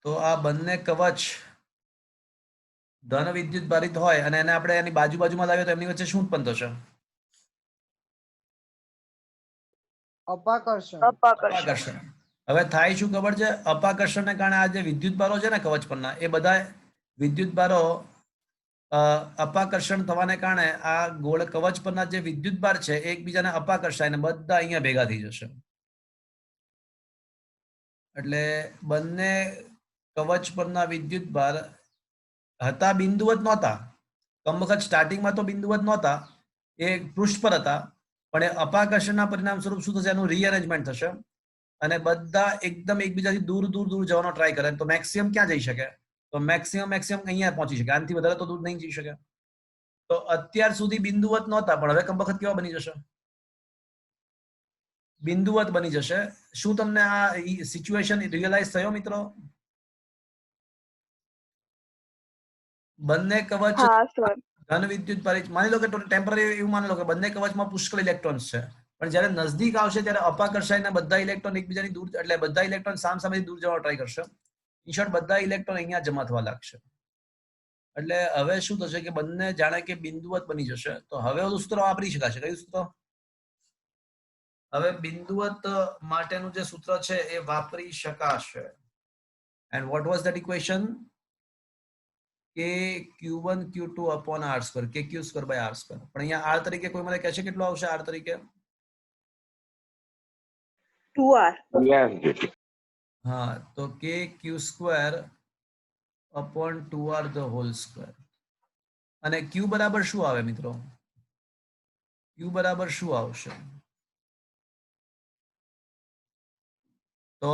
તો આ બંને કવચ ધન વિદ્યુત ભારિત હોય અને એને આપણે એની બાજુમાં લાવીએ તો એમની વચ્ચે શું ઉત્પન્ન થશે? અપાકર્ષણ. અપાકર્ષણ. હવે થાય શું ખબર છે? અપાકર્ષણને કારણે આ જે વિદ્યુત ભારો છે ને કવચ પરના, એ બધા વિદ્યુત ભારો અપાકર્ષણ થવાને કારણે આ ગોળ કવચ પરના જે વિદ્યુત ભાર છે એ એકબીજાને અપાકર્ષાય અને બધા અહીંયા ભેગા થઈ જશે. એટલે બંને કવચ પરના વિદ્યુત ભાર હતા બિંદુવત નહોતા. કમ વખત સ્ટાર્ટિંગમાં તો બિંદુવત નહોતા, એ પૃષ્ઠ પર હતા, પણ એ અપાકર્ષણના પરિણામ સ્વરૂપ શું થશે? એનું રીઅરેન્જમેન્ટ થશે અને બધા એકદમ એકબીજાથી દૂર દૂર દૂર જવાનો ટ્રાય કરે. તો મેક્સિમમ ક્યાં જઈ શકે? તો મેક્સિમમ અહીંયા પહોંચી શકે, આનાથી વધારે તો દૂર નહીં જઈ શકે. તો અત્યાર સુધી બિંદુવત નહોતા, પણ હવે કમ વખત કેવા બની જશે? બિંદુવત બની જશે. શું તમને આ સિચ્યુએશન રિયલાઇઝ થયો મિત્રો? બંને કવચ હા સર. ધન વિદ્યુત ભારિત, માની લો કે ટેમ્પરરી એવું માની લો કે બંને કવચમાં પુષ્કળ ઇલેક્ટ્રોન્સ છે, પણ જ્યારે નજદીક આવશે ત્યારે અપાકર્ષાયના બધા ઇલેક્ટ્રોન એકબીજાની દૂર, એટલે બધા ઇલેક્ટ્રોન સામસામેથી દૂર જવાનો ટ્રાય કરશે. ઇન શોર્ટ બધા ઇલેક્ટ્રોન અહીંયા જમા થવા લાગશે. એટલે હવે શું થશે કે બંને જાણે કે બિંદુવત બની જશે. તો હવે સૂત્ર વાપરી શકાશે. કયું સૂત્ર? હવે બિંદુવત માટેનું જે સૂત્ર છે એ વાપરી શકાશે. And what was that equation? કે q1 q2 upon r², kq²/r². પણ અહીંયા r તરીકે કોઈ મને કહેશે કેટલો આવશે? r તરીકે 2r. Yes. હા, તો kq² upon 2r the whole square. અને q બરાબર શું આવે મિત્રો? q બરાબર શું આવશે? તો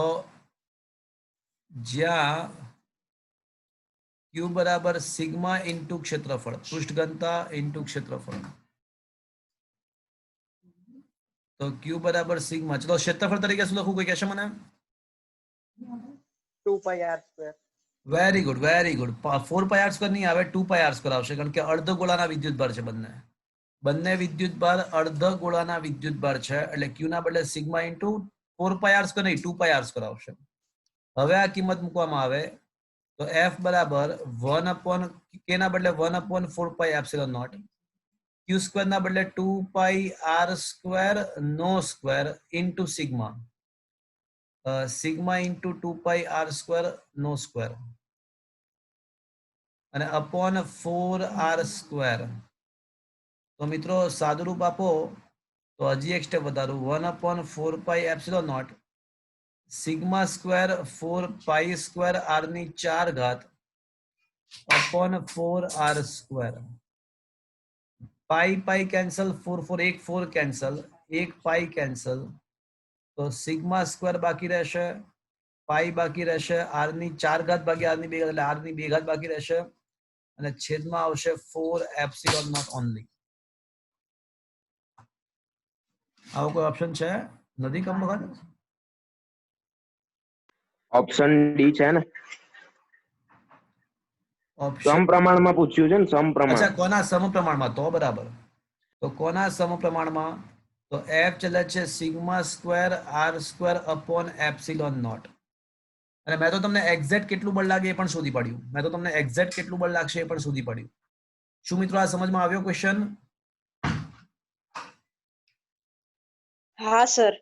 જ્યાં q બરાબર સિગ્મા ઇન્ટુ ક્ષેત્રફળ, પૃષ્ઠઘનતા ઇન્ટુ ક્ષેત્રફળ. તો q બરાબર સિગ્મા, ચલો ક્ષેત્રફળ તરીકે શું લખું? કોઈ કહેશે મને? 2πr². Very good, very good. 4πr² નહીં આવે, 2πr² આવશે, કારણ કે અર્ધ ગોળાના વિદ્યુત ભાર છે બંને. બંને વિદ્યુતભાર અર્ધ ગોળાના વિદ્યુતભાર છે એટલે q ના બદલે સિગ્મા ઇન્ટુ 4πr² નહીં 2πr² આવશે. હવે આ કિંમત મૂકવામાં આવે તો f બરાબર 1 k ના બદલે 1/4πε0 q² ના બદલે 2πr² નો square into sigma sigma into 2πr² નો સ્ક્વેર અને અપોન 4r². તો મિત્રો સાદુરૂપ આપો તો હજી એક સ્ટેપ વધારું 1/4πε0 sigma square 4π² r⁴ upon 4r². Pi cancel 4 1 4 cancel 1 pi cancel તો સિગ્મા સ્ક્વેર બાકી રહેશે પાઈ બાકી રહેશે r⁴ ભાગ્યા r⁴ એટલે r⁴ બાકી રહેશે અને છેદમાં આવશે 4ε0 ઓનલી. આવો કોઈ ઓપ્શન છે નથી કમ વખત ઓપ્શન ડી છે ને ઓપ્શન સમપ્રમાણમાં પૂછ્યું છે ને સમપ્રમાણ. અચ્છા કોના સમપ્રમાણમાં તો બરાબર તો કોના સમપ્રમાણમાં તો f ચલે છે સિગ્મા સ્ક્વેર r² અપોન ε0 અને મેં તો તમને એક્ઝેક્ટ કેટલું બળ લાગે એ પણ શોધી પાડ્યું શું મિત્રો આ સમજમાં આવ્યો ક્વેશ્ચન? હા સર.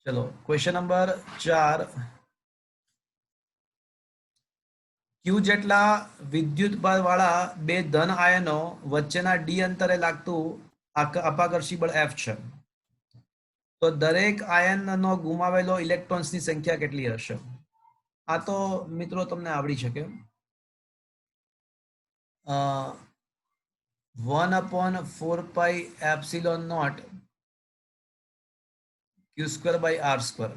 ચલો ક્વેશ્ચન નંબર 4 q જેટલા વિદ્યુતભાર વાળા બે ધન આયનો વચ્ચેના d અંતરે લાગતું અપાકર્ષી બળ f છે તો દરેક આયનનો ગુમાવેલો ઇલેક્ટ્રોન્સની સંખ્યા કેટલી હશે? આ તો મિત્રો તમને આવડી શકે 1/4πε0 q²/r².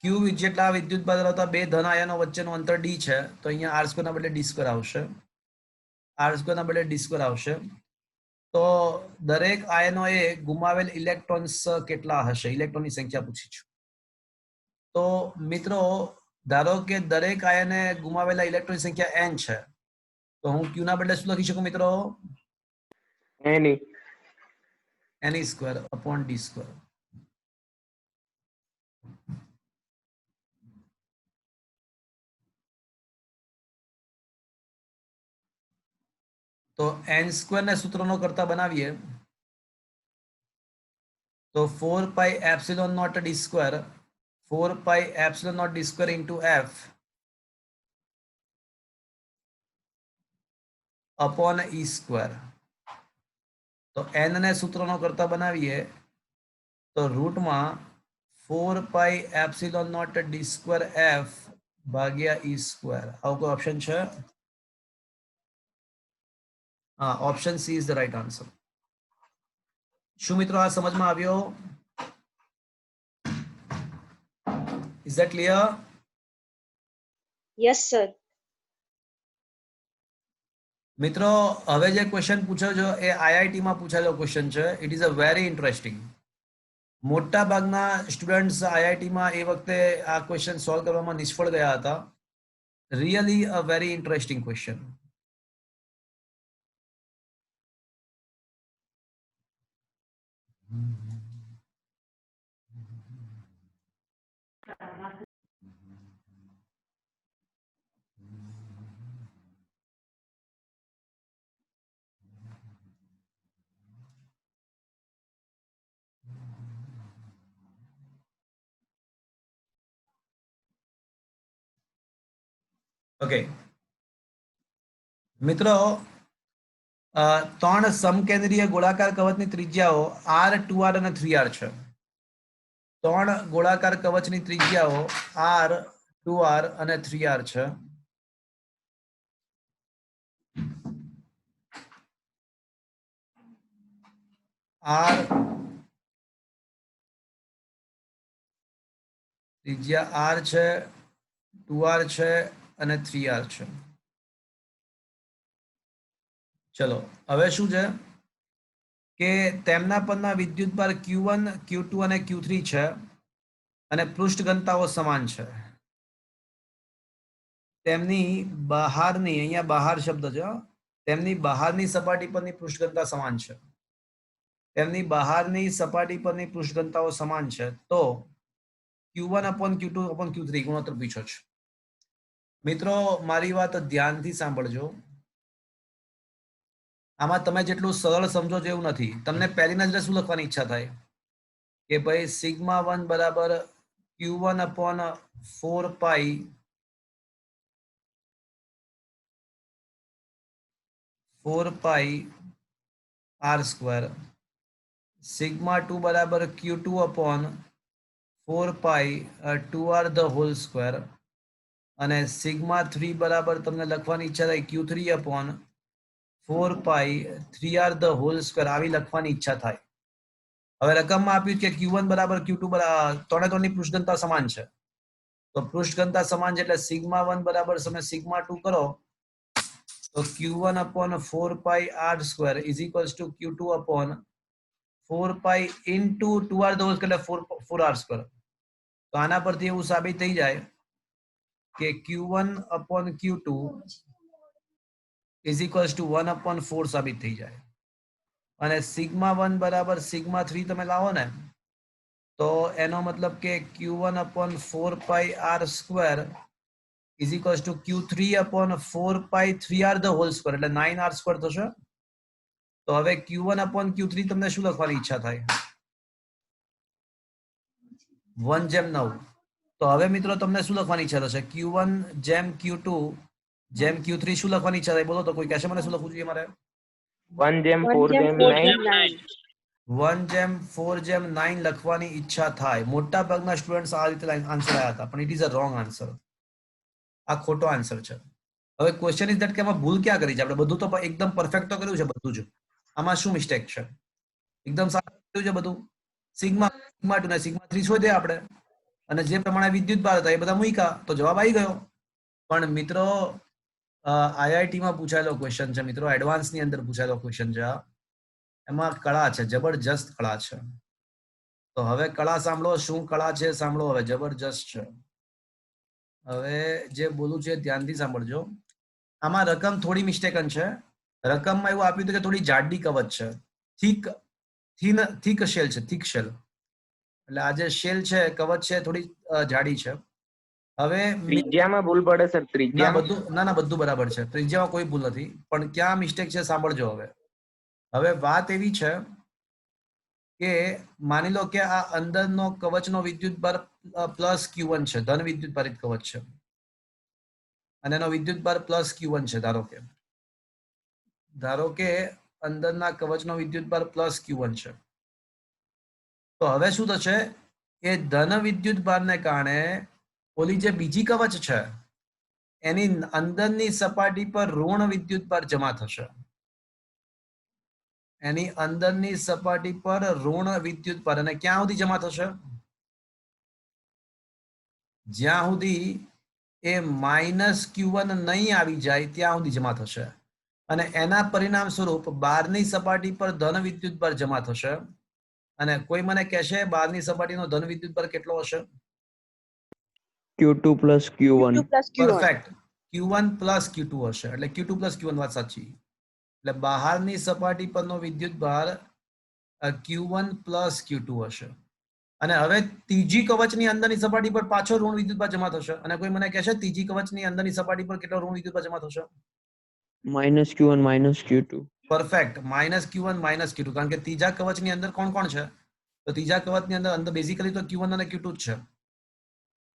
q જેટલા વિદ્યુતભાર ધરાવતા બે ધન આયનો વચ્ચેનું અંતર d છે તો અહીંયા r² ના બદલે d² આવશે તો દરેક આયનોએ ગુમાવેલ ઇલેક્ટ્રોન્સ કેટલા હશે ઇલેક્ટ્રોનની સંખ્યા પૂછી છે. તો મિત્રો ધારો કે દરેક આયને ગુમાવેલા ઇલેક્ટ્રોનની સંખ્યા n છે તો હું q ના બદલે શું લખી શકું મિત્રો? એની ne² અપોન d². તો n² ને સૂત્રનો કરતા બનાવીએ તો 4πε0 d² 4πε0 d² into f upon e². તો n ને સૂત્રનો કરતા બનાવીએ તો રૂટમાં 4πε0 d² f ભાગ્યા e². આવો કોઈ ઓપ્શન છે? હા option she is the right answer. શું મિત્રો આ સમજમાં આવ્યો? Is that clear? Yes sir. મિત્રો હવે જે ક્વેશ્ચન પૂછ્યો છે એ આઈઆઈટી માં પૂછાયેલો ક્વેશ્ચન છે. It is a very interesting. મોટા ભાગના સ્ટુડન્ટ્સ આઈઆઈટી માં એ વખતે આ ક્વેશ્ચન સોલ્વ કરવામાં નિષ્ફળ ગયા હતા. Really a very interesting question. Okay મિત્રો ત્રણ સમકેન્દ્રીય ગોળાકાર કવચની ત્રિજ્યાઓ r 2r અને 3r છે. ત્રણ ગોળાકાર કવચની ત્રિજ્યાઓ r 2r અને 3r છે. r ત્રિજ્યા r છે 2r છે અને 3r છે. ચલો હવે શું છે કે તેમના પરના વિદ્યુતભાર q1 q2 અને q3 છે અને પૃષ્ઠ ઘનતાઓ સમાન છે. તેમની બહારની અહીંયા બહાર શબ્દ છે તેમની બહારની સપાટી પરની પૃષ્ઠ ઘનતા સમાન છે, તેમની બહારની સપાટી પરની પૃષ્ઠ ઘનતાઓ સમાન છે, તો Q1 upon Q2 upon Q3 ગુણોત્તર પૂછ્યો છે. મિત્રો મારી વાત ધ્યાનથી સાંભળજો. આમાં તમે જેટલું સરળ સમજો છો એવું નથી. તમને પહેલી નજરે શું લખવાની ઈચ્છા થાય કે ભાઈ σ1 બરાબર Q1 upon 4 pi r square, σ2 બરાબર Q2 upon 4 pi 2r the whole square, અને σ3 બરાબર તમને લખવાની ઈચ્છા થાય Q3 upon 4 pi 3r the whole square આવી લખવાની ઈચ્છા થાય. હવે રકમમાં આપ્યું કે Q1 બરાબર Q2 બરાબર ત્રણે ત્રણની પૃષ્ઠ ઘનતા સમાન છે, તો પૃષ્ઠ ઘનતા સમાન છે એટલે σ1 બરાબર તમે σ2 કરો તો Q1 upon 4 pi r square is equals to Q2 upon 4 pi into 2r the whole square એટલે 4r square. તો આના પરથી એવું સાબિત થઈ જાય કે Q1 upon Q2 is equals to 1 upon 4 સાબિત થઈ જાય. અને σ1 બરાબર σ3 તમે લાવો ને તો એનો મતલબ કે Q1 upon 4 pi r square is equals to Q3 upon 4 pi 3r the whole square એટલે 9r square થશે. તો હવે Q1 upon Q3 તમને શું લખવાની ઈચ્છા થાય? 1/9. તો હવે મિત્રો તમને શું લખવાની ઈચ્છા થશે? Q1 જેમ Q2 જેમ Q3 શું લખવાની ઈચ્છા થાય? બોલો તો કોઈ કહેશે મને શું લખવું જોઈએ મારે? 1/4/9. 1/4/9 લખવાની ઈચ્છા થાય. મોટા ભાગના સ્ટુડન્ટ્સ આ રીતે આન્સર આવ્યા હતા, પણ it is a wrong answer. આ ખોટો આન્સર છે. હવે ક્વેશ્ચન ઇઝ ધેટ કે આમાં ભૂલ ક્યાં કરી છે? આપણે બધું તો એકદમ પરફેક્ટ તો કર્યું છે બધું જ. આમાં શું મિસ્ટેક છે? એકદમ સારું કર્યું છે બધું. સિગ્મા 2 ને σ3 શોધે આપણે અને જે પ્રમાણે વિદ્યુત ભાર હતા એ બધા મૂક્યા તો જવાબ આવી ગયો. પણ મિત્રો આઈઆઈટી માં પૂછાયેલો ક્વેશ્ચન છે મિત્રો, એડવાન્સ ની અંદર પૂછાયેલો ક્વેશ્ચન છે. એમાં કળા છે, જબરજસ્ત કળા છે. તો હવે કળા સાંભળો, શું કળા છે સાંભળો, હવે જબરજસ્ત છે. હવે જે બોલું છે ધ્યાનથી સાંભળજો. આમાં રકમ થોડી મિસ્ટેકન છે. રકમમાં એવું આપ્યું હતું કે થોડી જાડી કવચ છે, થીક શેલ છે, થીક શેલ. એટલે આ જે શેલ છે, કવચ છે, થોડી જાડી છે. હવે ત્રિજ્યામાં ભૂલ પડે સર, ત્રિજ્યામાં. ના બધું બરાબર છે, ત્રિજ્યામાં કોઈ ભૂલ નથી. પણ ક્યાં મિસ્ટેક છે સાંભળજો. હવે વાત એવી છે કે માની લો કે આ અંદરનો કવચનો વિદ્યુત ભાર પ્લસ Q1 છે, ધન વિદ્યુત ભારિત કવચ છે, અને એનો વિદ્યુત ભાર પ્લસ Q1 છે. ધારો કે અંદરના કવચનો વિદ્યુત ભાર પ્લસ Q1 છે. તો હવે શું થશે? એ ધન વિદ્યુત ભારને કારણે ઓલી જે બીજી કવચ છે એની અંદરની સપાટી પર ઋણ વિદ્યુત ભાર જમા થશે. એની અંદરની સપાટી પર ઋણ વિદ્યુત ભાર, અને ક્યાં સુધી જમા થશે? જ્યાં સુધી એ -Q1 નહીં આવી જાય ત્યાં સુધી જમા થશે. અને એના પરિણામ સ્વરૂપ બહારની સપાટી પર ધન વિદ્યુત ભાર જમા થશે. અને કોઈ મને કહેશે બહારની સપાટીનો ધન વિદ્યુત ભાર કેટલો હશે? Q2 plus Q1. Perfect. Q1 plus Q2 હશે. એટલે Q2 plus Q1 વાત સાચી. એટલે બહારની સપાટી પરનો વિદ્યુત ભાર Q1 plus Q2 હશે. અને હવે ત્રીજી કવચની અંદરની સપાટી પર પાછો ઋણ વિદ્યુત ભાર જમા થશે. અને કોઈ મને કહેશે ત્રીજી કવચની અંદરની સપાટી પર કેટલો ઋણ વિદ્યુત ભાર જમા થશે? -Q1 - Q2. Perfect. -Q1 - Q2. કારણ કે ત્રીજા કવચની અંદર કોણ કોણ છે? તો ત્રીજા કવચની અંદર બેઝિકલી તો Q1 અને Q2 જ છે.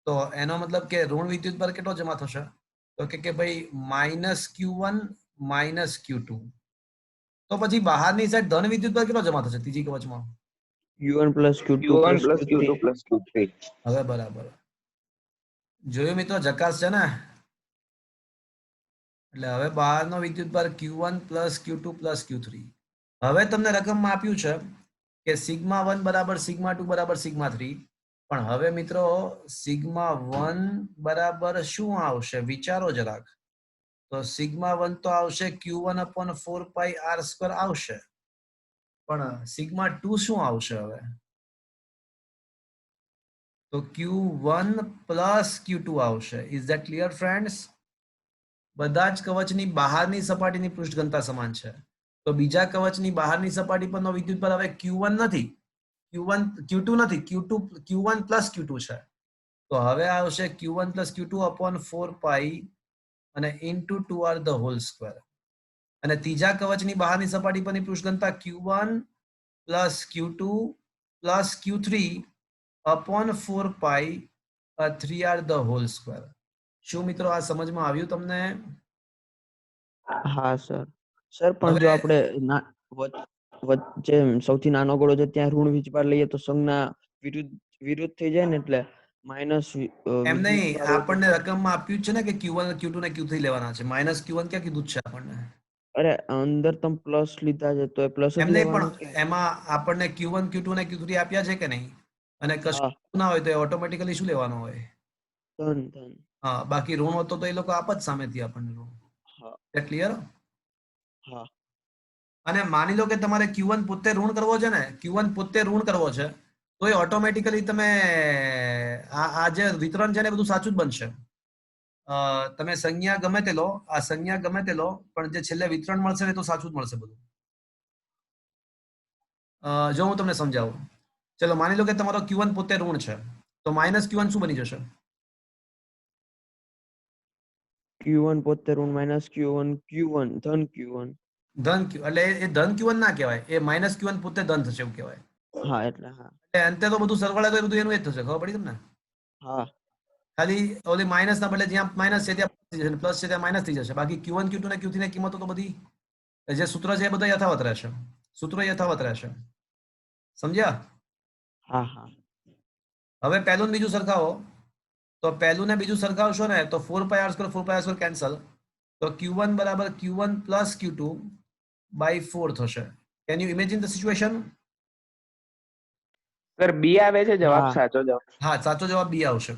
તો એનો મતલબ કે ઋણ વિદ્યુત ભાર કેટલો જમા થશે? તો કે ભાઈ -Q1 - Q2. તો પછી બહારની સાઈડ ધન વિદ્યુત ભાર કેટલો જમા થશે ત્રીજી કવચમાં? Q1 plus Q2 Q1 plus plus Q2 Q3. plus Q3. હવે બરાબર જોયું મિત્રો, જકાસ છે ને? એટલે હવે બહારનો વિદ્યુત ભાર Q1 plus Q2 plus Q3. હવે તમને રકમમાં આપ્યું છે કે σ1 બરાબર σ2 બરાબર σ3. પણ હવે મિત્રો σ1 બરાબર શું આવશે વિચારો જરાક. તો σ1 તો આવશે Q1 upon 4 pi r square આવશે. પણ σ2 શું આવશે હવે? તો Q1 plus Q2 આવશે. Is that clear friends? બધા જ કવચની બહારની સપાટીની પૃષ્ઠ ઘનતા સમાન છે. તો બીજા કવચની બહારની સપાટી પરનો વિદ્યુતભાર હવે Q1 નથી, Q2 નથી, Q1 પ્લસ Q2 છે. તો હવે આવશે Q1 પ્લસ Q2 અપોન 4 પાઈ અને into 2r the whole square. અને ત્રીજા કવચની બહારની સપાટી પરની પૃષ્ઠ ઘનતા Q1 plus Q2 plus Q3 upon 4 pi 3r the whole square. શું મિત્રો આ સમજમાં આવ્યું તમને? હા સર પણ જો હવે આપણે વચ્ચે સૌથી નાનો ગોળો છે ત્યાં ઋણ વીજભાર લઈએ તો સંજ્ઞા વિરુદ્ધ થઈ જાય ને, એટલે માઇનસ એમ નહીં, આપણને રકમમાં આપ્યું જ છે ને કે Q1 Q2 ને Q3 લેવાના છે. માઇનસ Q1 ક્યાં કીધું જ છે આપણને? અરે અંદર તમે પ્લસ લીધા છે તો એ પ્લસ જ એમ નહીં, લેવાનું પણ એમાં આપણને Q1 Q2 ને Q3 આપ્યા છે કે નહીં? અને હા કશું ના હોય તો ઓટોમેટિકલી શું લેવાનું હોય? ધન. હા, બાકી ઋણ હોતો તો એ લોકો આપ જ સામેથી આપણને ઋણ. હા ક્લિયર? હા અને માની લો કે તમારે Q1 પોતે ઋણ કરવો છે ને, Q1 પોતે ઋણ કરવો છે, તો એ ઓટોમેટિકલી તમે આ જે વિતરણ છે ને બધું સાચું જ બનશે. તમે સંજ્ઞા ગમે તે લો, આ સંજ્ઞા ગમે તે લો, પણ જે છેલ્લે વિતરણ મળશે ને તો સાચું જ મળશે બધું. જો હું તમને સમજાવું, ચલો માની લો કે તમારો Q1 પોતે ઋણ છે, તો માઇનસ Q1 શું બની જશે? Q1 પોતે ઋણ માઇનસ Q1 ધન Q1. ધન Q, એટલે એ ધન Q1 ના કહેવાય, એ માઇનસ Q1 પોતે ધન થશે એવું કહેવાય. હા એટલે હા એટલે અંતે તો બધું સરવાળે તો એ બધું એનું એ જ થશે. ખબર પડી તમને? હા ખાલી ઓલી માઇનસ ના બદલે જ્યાં માઇનસ છે ત્યાં પ્લસ છે ત્યાં માઇનસ થઈ જશે. બાકી Q1 Q2 ને Q3 ની કિંમતો તો બધી જે સૂત્ર છે એ બધા યથાવત રહેશે. સૂત્ર યથાવત રહેશે. સમજ્યા? હા હા હવે પહેલું ને બીજું સરખાવો, તો પહેલું ને બીજું સરખાવશો ને તો 4πr² કેન્સલ, તો Q1 બરાબર Q1 પ્લસ Q2 બાય 4 થશે. Can you imagine the situation? Sir B આવે છે જવાબ, હા સાચો જવાબ. હા, સાચો જવાબ બી આવશે.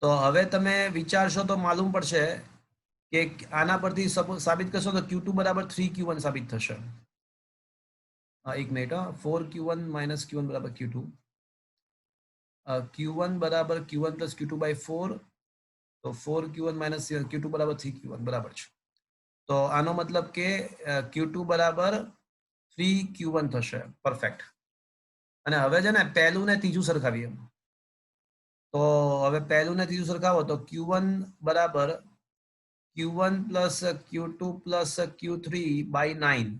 તો હવે તમે વિચારશો તો માલુમ પડશે કે આના પરથી સાબિત કરશો તો Q2 બરાબર 3Q1 સાબિત થશે. એક મિનિટ, 4Q1 માઇનસ Q1 બરાબર Q2. Q1 બરાબર Q1 પ્લસ Q2 બાય 4, તો 4Q1 માઇનસ Q2 બરાબર 3Q1 બરાબર છે. તો આનો મતલબ કે Q2 બરાબર 3Q1 થશે. પરફેક્ટ. અને હવે છે ને પહેલું ને ત્રીજું સરખાવીએ, તો હવે પહેલું ને ત્રીજું સરખાવો તો Q1 બરાબર Q1 plus Q2 plus Q3 by 9.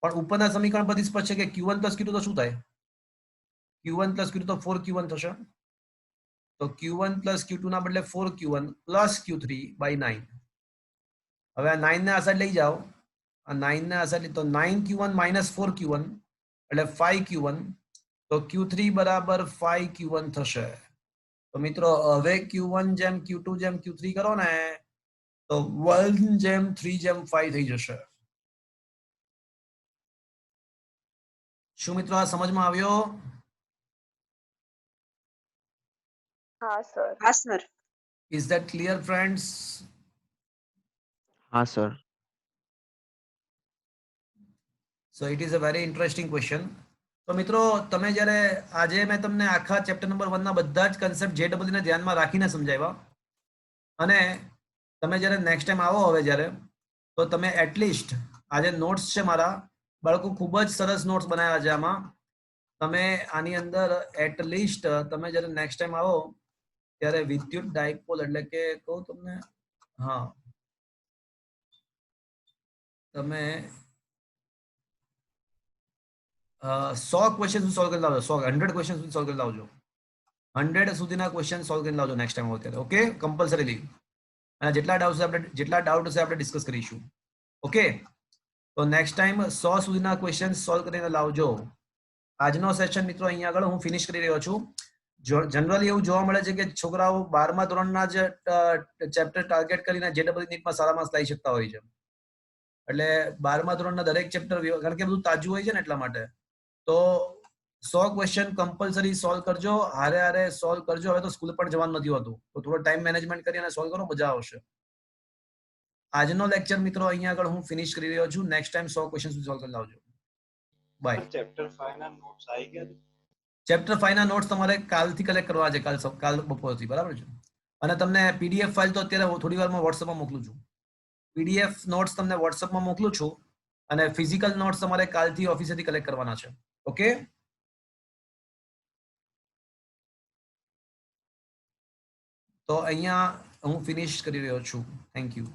પણ ઉપરના સમીકરણ પરથી સ્પષ્ટ છે કે Q1 પ્લસ Q2 તો શું થાય? Q1 પ્લસ Q2 તો 4Q1 થશે. તો Q1 પ્લસ Q2 ના બદલે 4Q1 પ્લસ Q3 બાય 9. હવે આ 9 ને આ સાઈડ લઈ જાઓ, આ 9 ને આ સાઈડ તો 9Q1 માઇનસ 4Q1 એટલે 5Q1, તો Q3 બરાબર 5Q1 થશે. તો મિત્રો હવે Q1 જેમ Q2 જેમ Q3 કરો ને તો 1 જેમ 3 જેમ 5 થઈ જશે. શું મિત્રો આ સમજમાં આવ્યો? હા sir. Is that clear, friends? હા sir. So it is a very interesting question. તો મિત્રો તમે જ્યારે આજે મેં તમને આખા ચેપ્ટર નંબર 1 ના બધા જ કન્સેપ્ટ JEE ને ધ્યાનમાં રાખીને સમજાવ્યા, અને તમે જ્યારે નેક્સ્ટ ટાઈમ આવો હવે જ્યારે, તો તમે એટલીસ્ટ આજે નોટ્સ છે મારા બાળકો, ખૂબ જ સરસ નોટ્સ બનાવ્યા છે આમાં. તમે આની અંદર એટલીસ્ટ તમે જ્યારે નેક્સ્ટ ટાઈમ આવો ત્યારે વિદ્યુત ડાયપોલ એટલે કે કહું તમને, હા તમે 100 ક્વેશ્ચન સોલ્વ કરી લાવજો. 100 ક્વેશ્ચન સોલ્વ કરી લાવજો. 100 સુધીના ક્વેશ્ચન સોલ્વ કરી લાવજો નેક્સ્ટ ટાઈમ આવો ત્યારે. ઓકે, કમ્પલસરીલી. અને જેટલા ડાઉટ હશે આપણે ડિસ્કસ કરીશું. ઓકે, તો નેક્સ્ટ ટાઈમ 100 સુધીના ક્વેશ્ચન સોલ્વ કરીને લાવજો. આજનો સેશન મિત્રો અહીંયા આગળ હું ફિનિશ કરી રહ્યો છું. જનરલી એવું જોવા મળે છે કે છોકરાઓ 12મા ધોરણના જ ચેપ્ટર ટાર્ગેટ કરીને JEE નીટમાં સારા માર્ક્સ લાવી શકતા હોય છે. એટલે 12મા ધોરણના દરેક ચેપ્ટર, કારણ કે બધું તાજું હોય છે ને એટલા માટે, તો 100 ક્વેશ્ચન કમ્પલસરી સોલ્વ કરજો. હારે સોલ્વ કરજો. હવે તો સ્કૂલ પણ જવાનું નથી હોતું, તો થોડો ટાઈમ મેનેજમેન્ટ કરી અને સોલ્વ કરો, મજા આવશે. આજનો લેક્ચર મિત્રો અહીંયા આગળ હું ફિનિશ કરી રહ્યો છું. નેક્સ્ટ ટાઈમ 100 ક્વેશ્ચન સોલ્વ કરી લાવજો. બાય. ચેપ્ટર 5 ના નોટ્સ આવી ગયા? ચેપ્ટર 5 ના નોટ્સ તમારે કાલથી કલેક્ટ કરવા છે, કાલ બપોરથી. બરાબર છે? અને તમને પીડીએફ ફાઇલ તો અત્યારે હું થોડી વારમાં વોટ્સઅપમાં મોકલું છું. પીડીએફ નોટ્સ તમને વોટ્સઅપમાં મોકલું છું અને ફિઝિકલ નોટ્સ તમારે કાલથી ઓફિસેથી કલેક્ટ કરવાના છે. ઓકે, તો અહીંયા હું ફિનિશ કરી રહ્યો છું. Thank you.